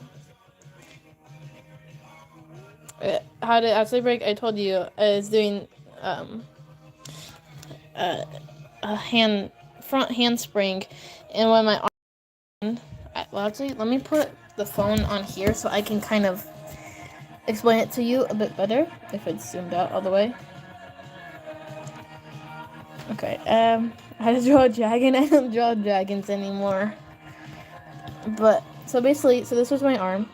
did actually break? I told you I was doing a front handspring, and when my arm, well, actually, let me put the phone on here so I can kind of explain it to you a bit better if it's zoomed out all the way. Okay, I had to draw a dragon. I don't draw dragons anymore. But, so basically, so this was my arm.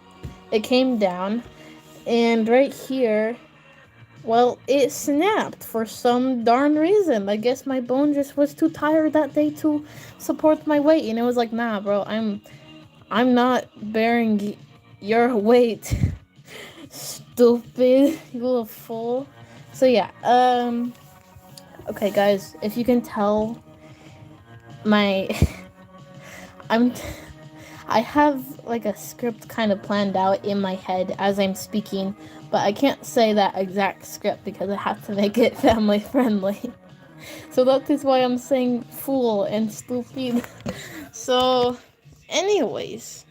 It came down, and right here, Well, it snapped for some darn reason. I guess my bone just was too tired that day to support my weight, and it was like, nah, bro, I'm not bearing your weight, stupid, you little fool. So yeah, okay, guys, if you can tell, my I'm I have like a script kind of planned out in my head as I'm speaking, but I can't say that exact script because I have to make it family friendly. So that is why I'm saying fool and stupid. So, anyways,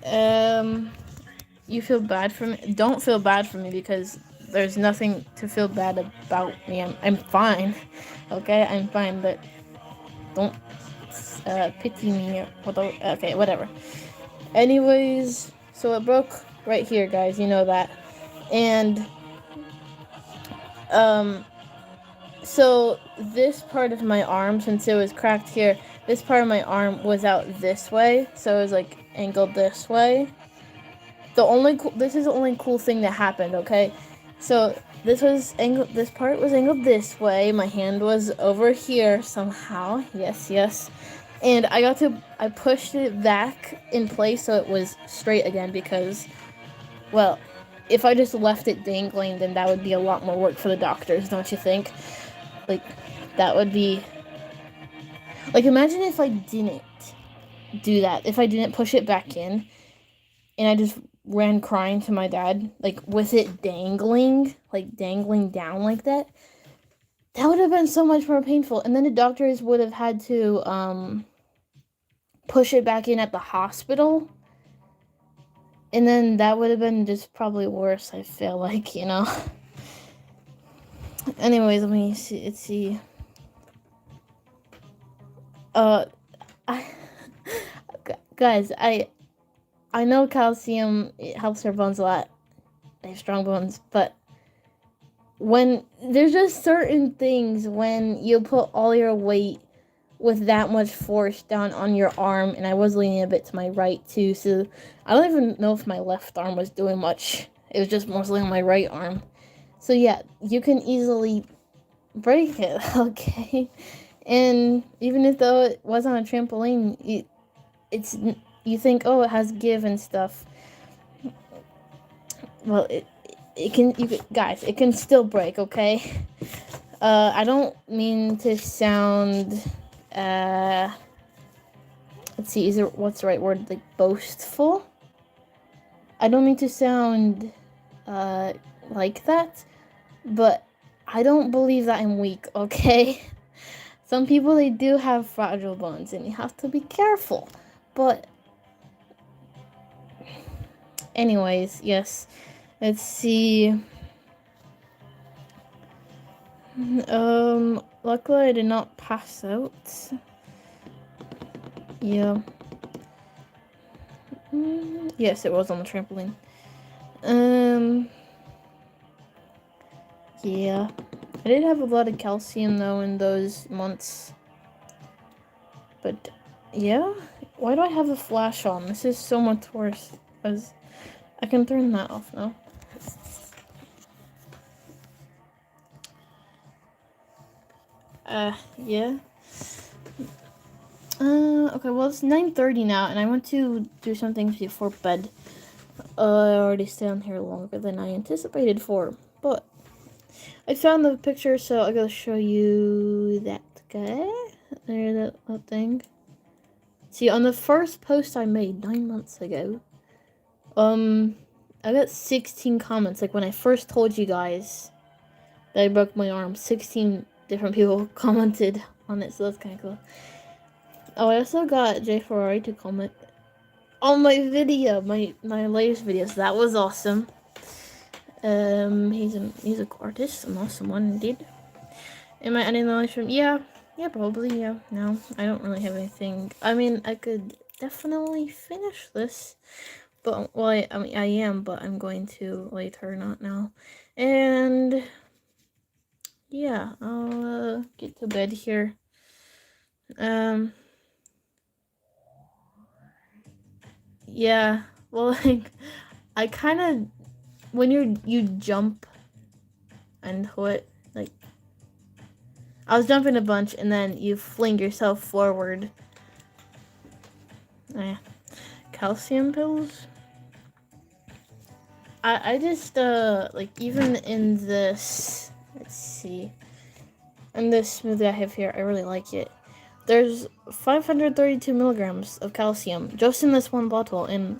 um, you feel bad for me? Don't feel bad for me because there's nothing to feel bad about me. I'm fine. Okay, I'm fine, but don't pity me. Okay, whatever. Anyways, so it broke right here, guys. You know that. And um so this part of my arm, since it was cracked here, this part of my arm was out this way, so it was like angled this way. This is the only cool thing that happened, okay? So this part was angled this way, my hand was over here somehow. Yes. And I pushed it back in place so it was straight again because, well, if I just left it dangling, then that would be a lot more work for the doctors, don't you think? Like, that would be... Like, imagine if I didn't do that. If I didn't push it back in, and I just ran crying to my dad, like, with it dangling, like, dangling down like that. That would have been so much more painful. And then the doctors would have had to, push it back in at the hospital. And then that would have been just probably worse, I feel like, you know? Anyways, let me see. Let's see. I, guys, I know calcium, it helps our bones a lot. I have strong bones, but when there's just certain things when you put all your weight with that much force down on your arm, and I was leaning a bit to my right too, so I don't even know if my left arm was doing much. It was just mostly on my right arm. So yeah, you can easily break it, okay? And even if though it was on a trampoline, you think, oh, it has give and stuff. Well, guys, it can still break, okay? I don't mean to sound, let's see, what's the right word? Like, boastful? I don't mean to sound, like that, but I don't believe that I'm weak, okay? Some people, they do have fragile bones, and you have to be careful. But, anyways, yes. Let's see. Luckily I did not pass out. Yeah. Yes, it was on the trampoline. Yeah. I did have a lot of calcium though in those months. But, yeah. Why do I have a flash on? This is so much worse. Because I can turn that off now. Yeah. Okay, well, it's 9:30 now, and I want to do some things before bed. I already stayed on here longer than I anticipated for, but I found the picture, so I gotta show you that guy. There, that thing. See, on the first post I made 9 months ago, I got 16 comments. Like, when I first told you guys that I broke my arm, 16 different people commented on it, so that's kind of cool. Oh, I also got Jay Ferrari to comment on my video, my latest video, so that was awesome. He's a music artist, an awesome one indeed. Am I ending the live stream? Yeah, probably, yeah. No, I don't really have anything. I mean, I could definitely finish this, but, well, I mean, I am, but I'm going to later, not now. And, yeah, I'll, get to bed here. Yeah, well, like, I kind of, when you jump into it. Like, I was jumping a bunch, and then you fling yourself forward. Calcium pills? I just, like, even in this, let's see, in this smoothie I have here, I really like it. There's 532 milligrams of calcium just in this one bottle, and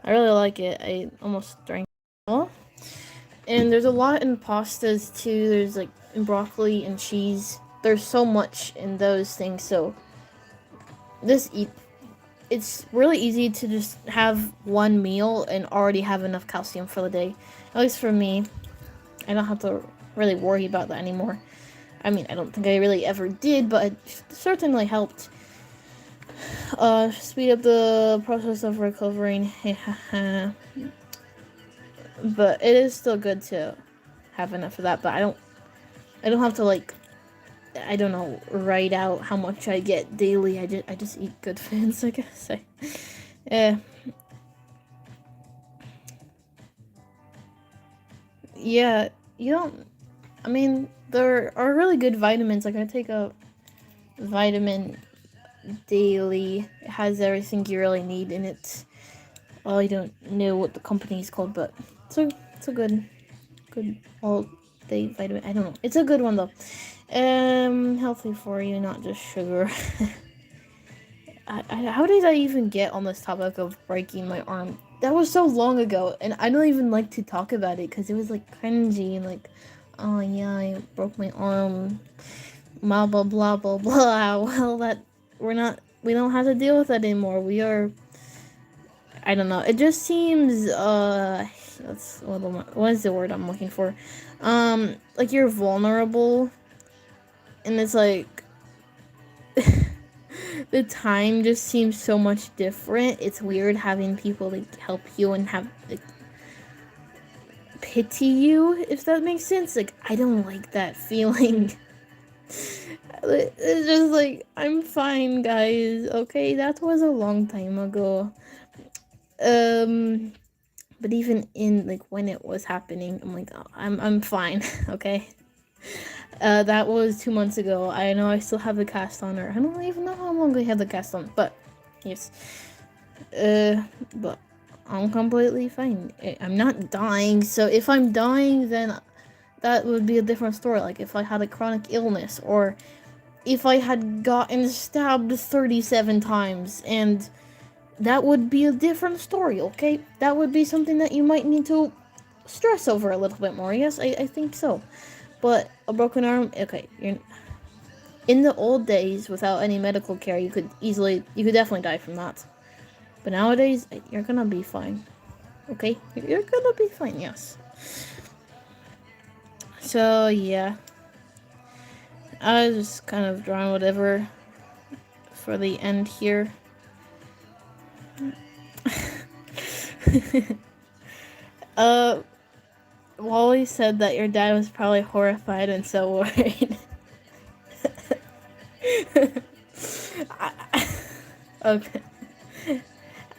I really like it. I almost drank it all. And there's a lot in pastas too. There's like in broccoli and cheese. There's so much in those things. So it's really easy to just have one meal and already have enough calcium for the day. At least for me, I don't have to really worry about that anymore. I mean, I don't think I really ever did, but it certainly helped speed up the process of recovering. But it is still good to have enough of that. But I don't have to, like, I don't know, write out how much I get daily. I just eat good foods, I guess. Yeah, you don't. I mean, there are really good vitamins. Like, I take a vitamin daily. It has everything you really need in it. Oh, I don't know what the company is called, but it's a good all day vitamin. I don't know. It's a good one though. Healthy for you, not just sugar. How did I even get on this topic of breaking my arm? That was so long ago, and I don't even like to talk about it because it was like cringy and like, oh yeah, I broke my arm. Blah blah blah blah blah. Well, we don't have to deal with that anymore. We are. I don't know. It just seems what is the word I'm looking for? Like you're vulnerable, and it's like the time just seems so much different. It's weird having people like help you and have like pity you, if that makes sense. Like, I don't like that feeling. It's just like, I'm fine, guys. Okay, that was a long time ago. But even in like when it was happening, I'm like, oh, I'm fine. Okay. That was 2 months ago. I know I still have the cast on, or I don't even know how long I have the cast on, but yes. But I'm completely fine. I'm not dying, so if I'm dying, then that would be a different story. Like if I had a chronic illness, or if I had gotten stabbed 37 times, and that would be a different story, okay? That would be something that you might need to stress over a little bit more. Yes, I think so. But a broken arm, okay, you're in the old days without any medical care, you could definitely die from that. But nowadays, you're gonna be fine. Okay? You're gonna be fine, yes. So, yeah. I was just kind of drawing whatever for the end here. Wally said that your dad was probably horrified and so worried. Okay.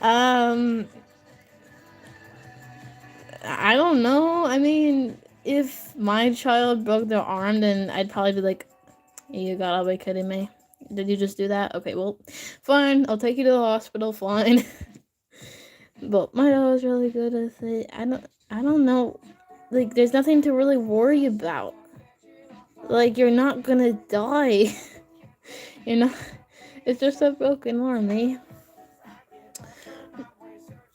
I don't know. I mean, if my child broke their arm, then I'd probably be like, you gotta be kidding me. Did you just do that? Okay, well, fine. I'll take you to the hospital, fine. But my dad was really good with it. I don't know. Like, there's nothing to really worry about. Like, you're not gonna die. You're not. It's just a broken arm, eh?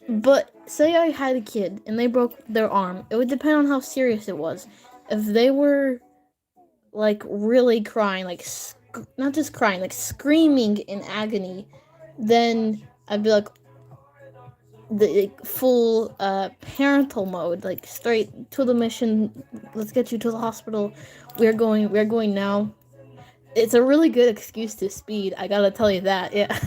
But say I had a kid and they broke their arm. It would depend on how serious it was. If they were, like, really crying, like, not just crying, like, screaming in agony, then I'd be like, the full parental mode, like straight to the mission. Let's get you to the hospital. We're going now. It's a really good excuse to speed. I gotta tell you that. Yeah,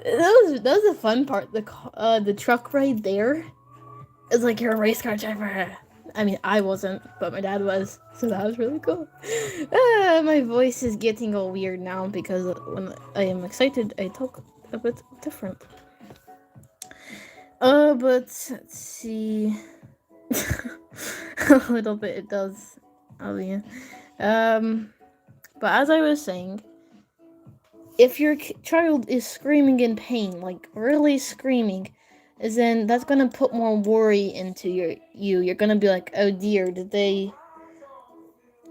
that was the fun part. The truck ride there. It's like you're a race car driver. I mean, I wasn't, but my dad was, so that was really cool. My voice is getting all weird now because when I am excited, I talk a bit different. But let's see. A little bit, it does. Oh yeah. But as I was saying, if your child is screaming in pain, like really screaming, then that's gonna put more worry into you. You're gonna be like, oh dear,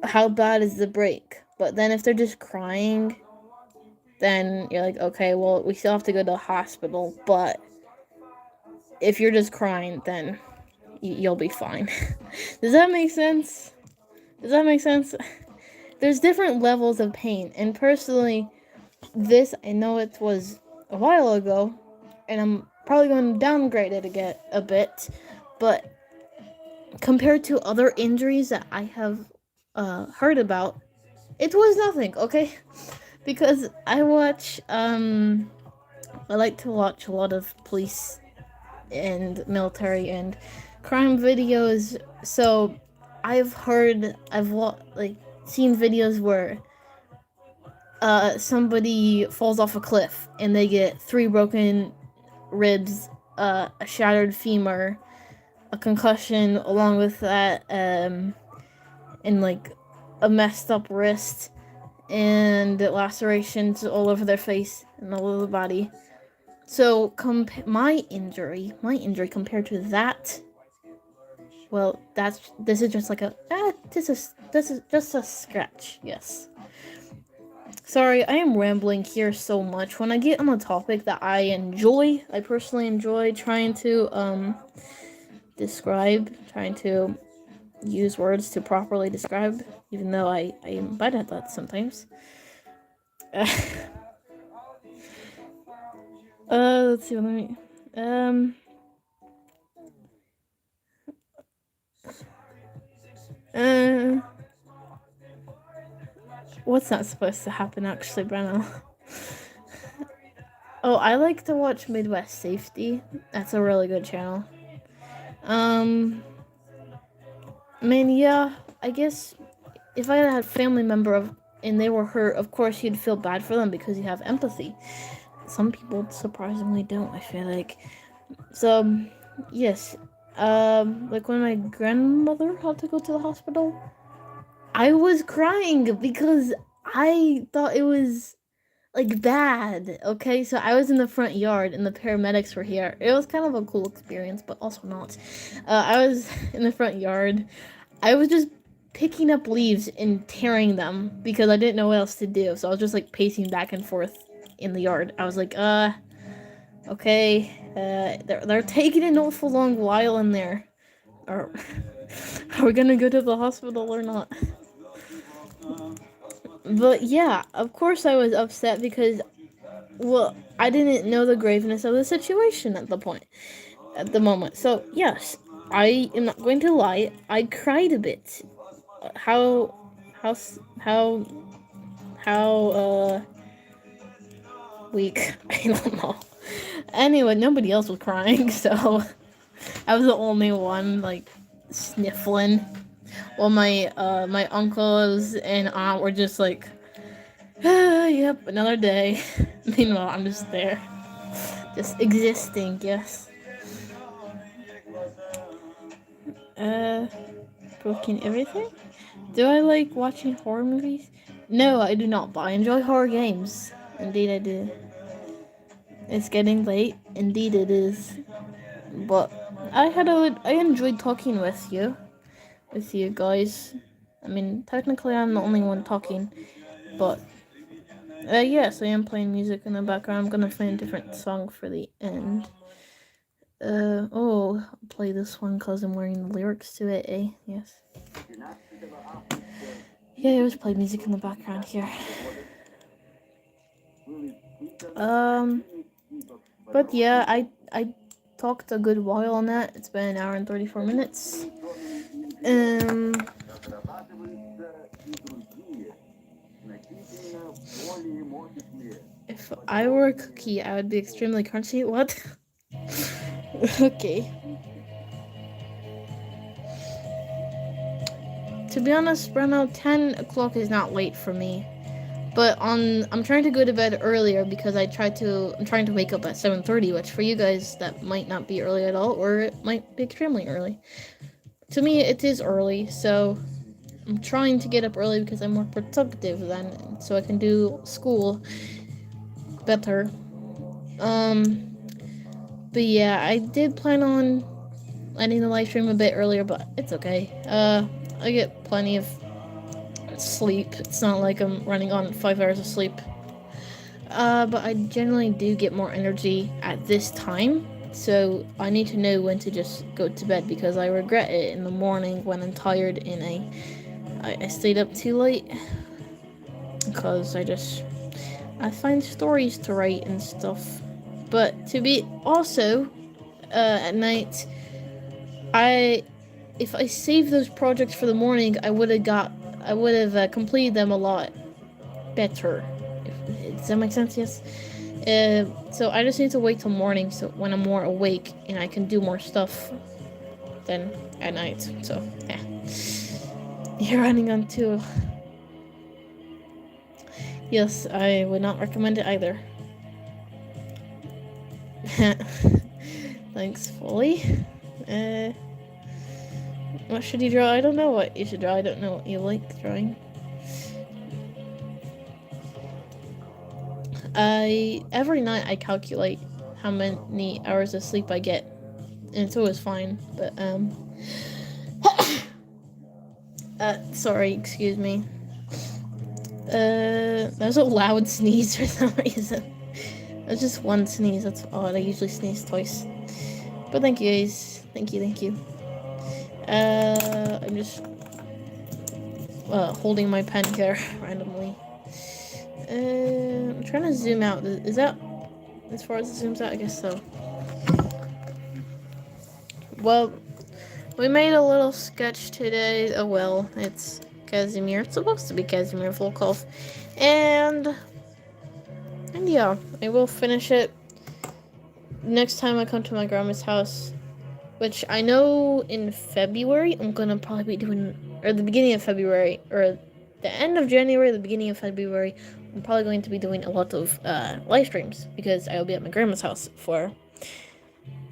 how bad is the break? But then if they're just crying, then you're like, okay, well, we still have to go to the hospital, but if you're just crying, then you'll be fine. Does that make sense? Does that make sense? There's different levels of pain, and personally, I know it was a while ago, and I'm probably going to downgrade it again a bit, but compared to other injuries that I have heard about, it was nothing, okay? Because I like to watch a lot of police and military and crime videos, so I've seen videos where somebody falls off a cliff and they get 3 broken ribs, a shattered femur, a concussion along with that, and like a messed up wrist and lacerations all over their face and all over the body. So my injury compared to that, well, this is just like this is just a scratch. Yes. Sorry, I am rambling here so much. When I get on a topic that I personally enjoy trying to trying to use words to properly describe, even though I am bad at that sometimes. Let's see, what's not supposed to happen actually, Brenna? Oh, I like to watch Midwest Safety. That's a really good channel. Yeah, I guess if I had a family member and they were hurt, of course you'd feel bad for them because you have empathy. Some people surprisingly don't, I feel like. So, yes. Like when my grandmother had to go to the hospital, I was crying because I thought it was like bad. Okay, so I was in the front yard and the paramedics were here. It was kind of a cool experience, but also not. I was in the front yard. I was just picking up leaves and tearing them because I didn't know what else to do. So I was just like pacing back and forth in the yard. I was like, okay, they're taking an awful long while in there. Are we gonna go to the hospital or not? But yeah, of course I was upset because, well, I didn't know the graveness of the situation at the moment. So yes, I am not going to lie. I cried a bit. How weak. I don't know. Anyway, nobody else was crying, so I was the only one like sniffling. While my uncles and aunt were just like, yep, another day. Meanwhile, I'm just there, just existing. Yes. Broken everything. Do I like watching horror movies? No, I do not, but I enjoy horror games. Indeed, I do. It's getting late. Indeed, it is. But I enjoyed talking with you guys. I mean, technically, I'm the only one talking, but yes, I am playing music in the background. I'm gonna play a different song for the end. I'll play this one because I'm wearing the lyrics to it, eh? Yes. Yeah, I always play music in the background here. But yeah, I talked a good while on that. It's been an hour and 34 minutes. If I were a cookie, I would be extremely crunchy. What? Okay. To be honest, Bruno, 10 o'clock is not late for me. But I'm trying to go to bed earlier because I'm trying to wake up at 7:30, which for you guys that might not be early at all, or it might be extremely early. to me it is early, so I'm trying to get up early because I'm more productive then, so I can do school better. But yeah, I did plan on ending the live stream a bit earlier, but it's okay. I get plenty of sleep. It's not like I'm running on 5 hours of sleep. But I generally do get more energy at this time, so I need to know when to just go to bed because I regret it in the morning when I'm tired and I stayed up too late because I find stories to write and stuff. But to be also at night, if I saved those projects for the morning, I would have completed them a lot better. Does that make sense? Yes. So I just need to wait till morning, so when I'm more awake and I can do more stuff than at night. So yeah, you're running on two. Yes, I would not recommend it either. Thanks, Foley. What should you draw? I don't know what you should draw. I don't know what you like drawing. Every night I calculate how many hours of sleep I get, and it's always fine. But sorry, excuse me. That was a loud sneeze for some reason. That's just one sneeze. That's odd. I usually sneeze twice. But thank you, guys. Thank you. I'm just holding my pen here randomly. I'm trying to zoom out. Is that as far as it zooms out? I guess so. Well, we made a little sketch today. Oh well, it's Casimir. It's supposed to be Casimir Volkov. And yeah, I will finish it next time I come to my grandma's house, which I know in February I'm gonna probably be doing, or the beginning of February, or the end of January, the beginning of February, I'm probably going to be doing a lot of live streams because I will be at my grandma's house for,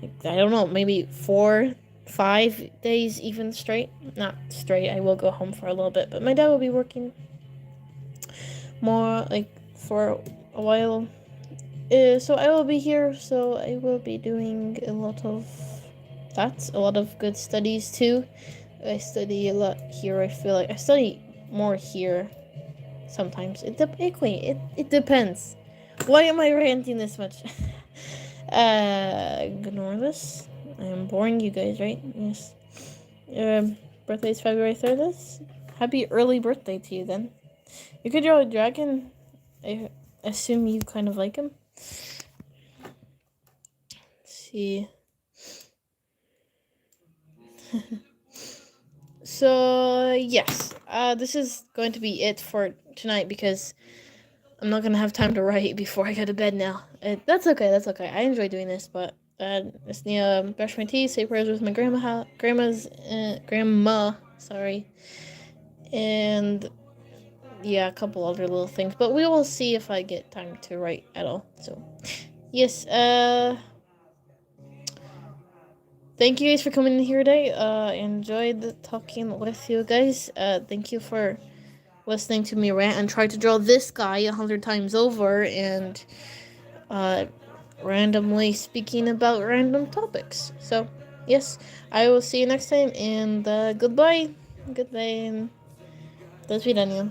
I don't know, maybe 4-5 days even straight. Not straight, I will go home for a little bit, but my dad will be working more for a while. So I will be here, so I will be doing a lot of good studies too. I study a lot here. I feel like I study more here sometimes. It depends. Why am I ranting this much? Ignore this. I am boring you guys, right? Yes. Birthday's February 3rd. Happy early birthday to you then. You could draw a dragon. I assume you kind of like him. Let's see. So yes, this is going to be it for tonight because I'm not gonna have time to write before I go to bed now. That's okay. I enjoy doing this, but just need to brush my teeth, say prayers with my grandma. Sorry, and yeah, a couple other little things. But we will see if I get time to write at all. So yes, thank you guys for coming in here today. I enjoyed talking with you guys. Thank you for listening to me rant and try to draw this guy 100 times over and randomly speaking about random topics. So, yes, I will see you next time and goodbye. Goodbye and do svidania.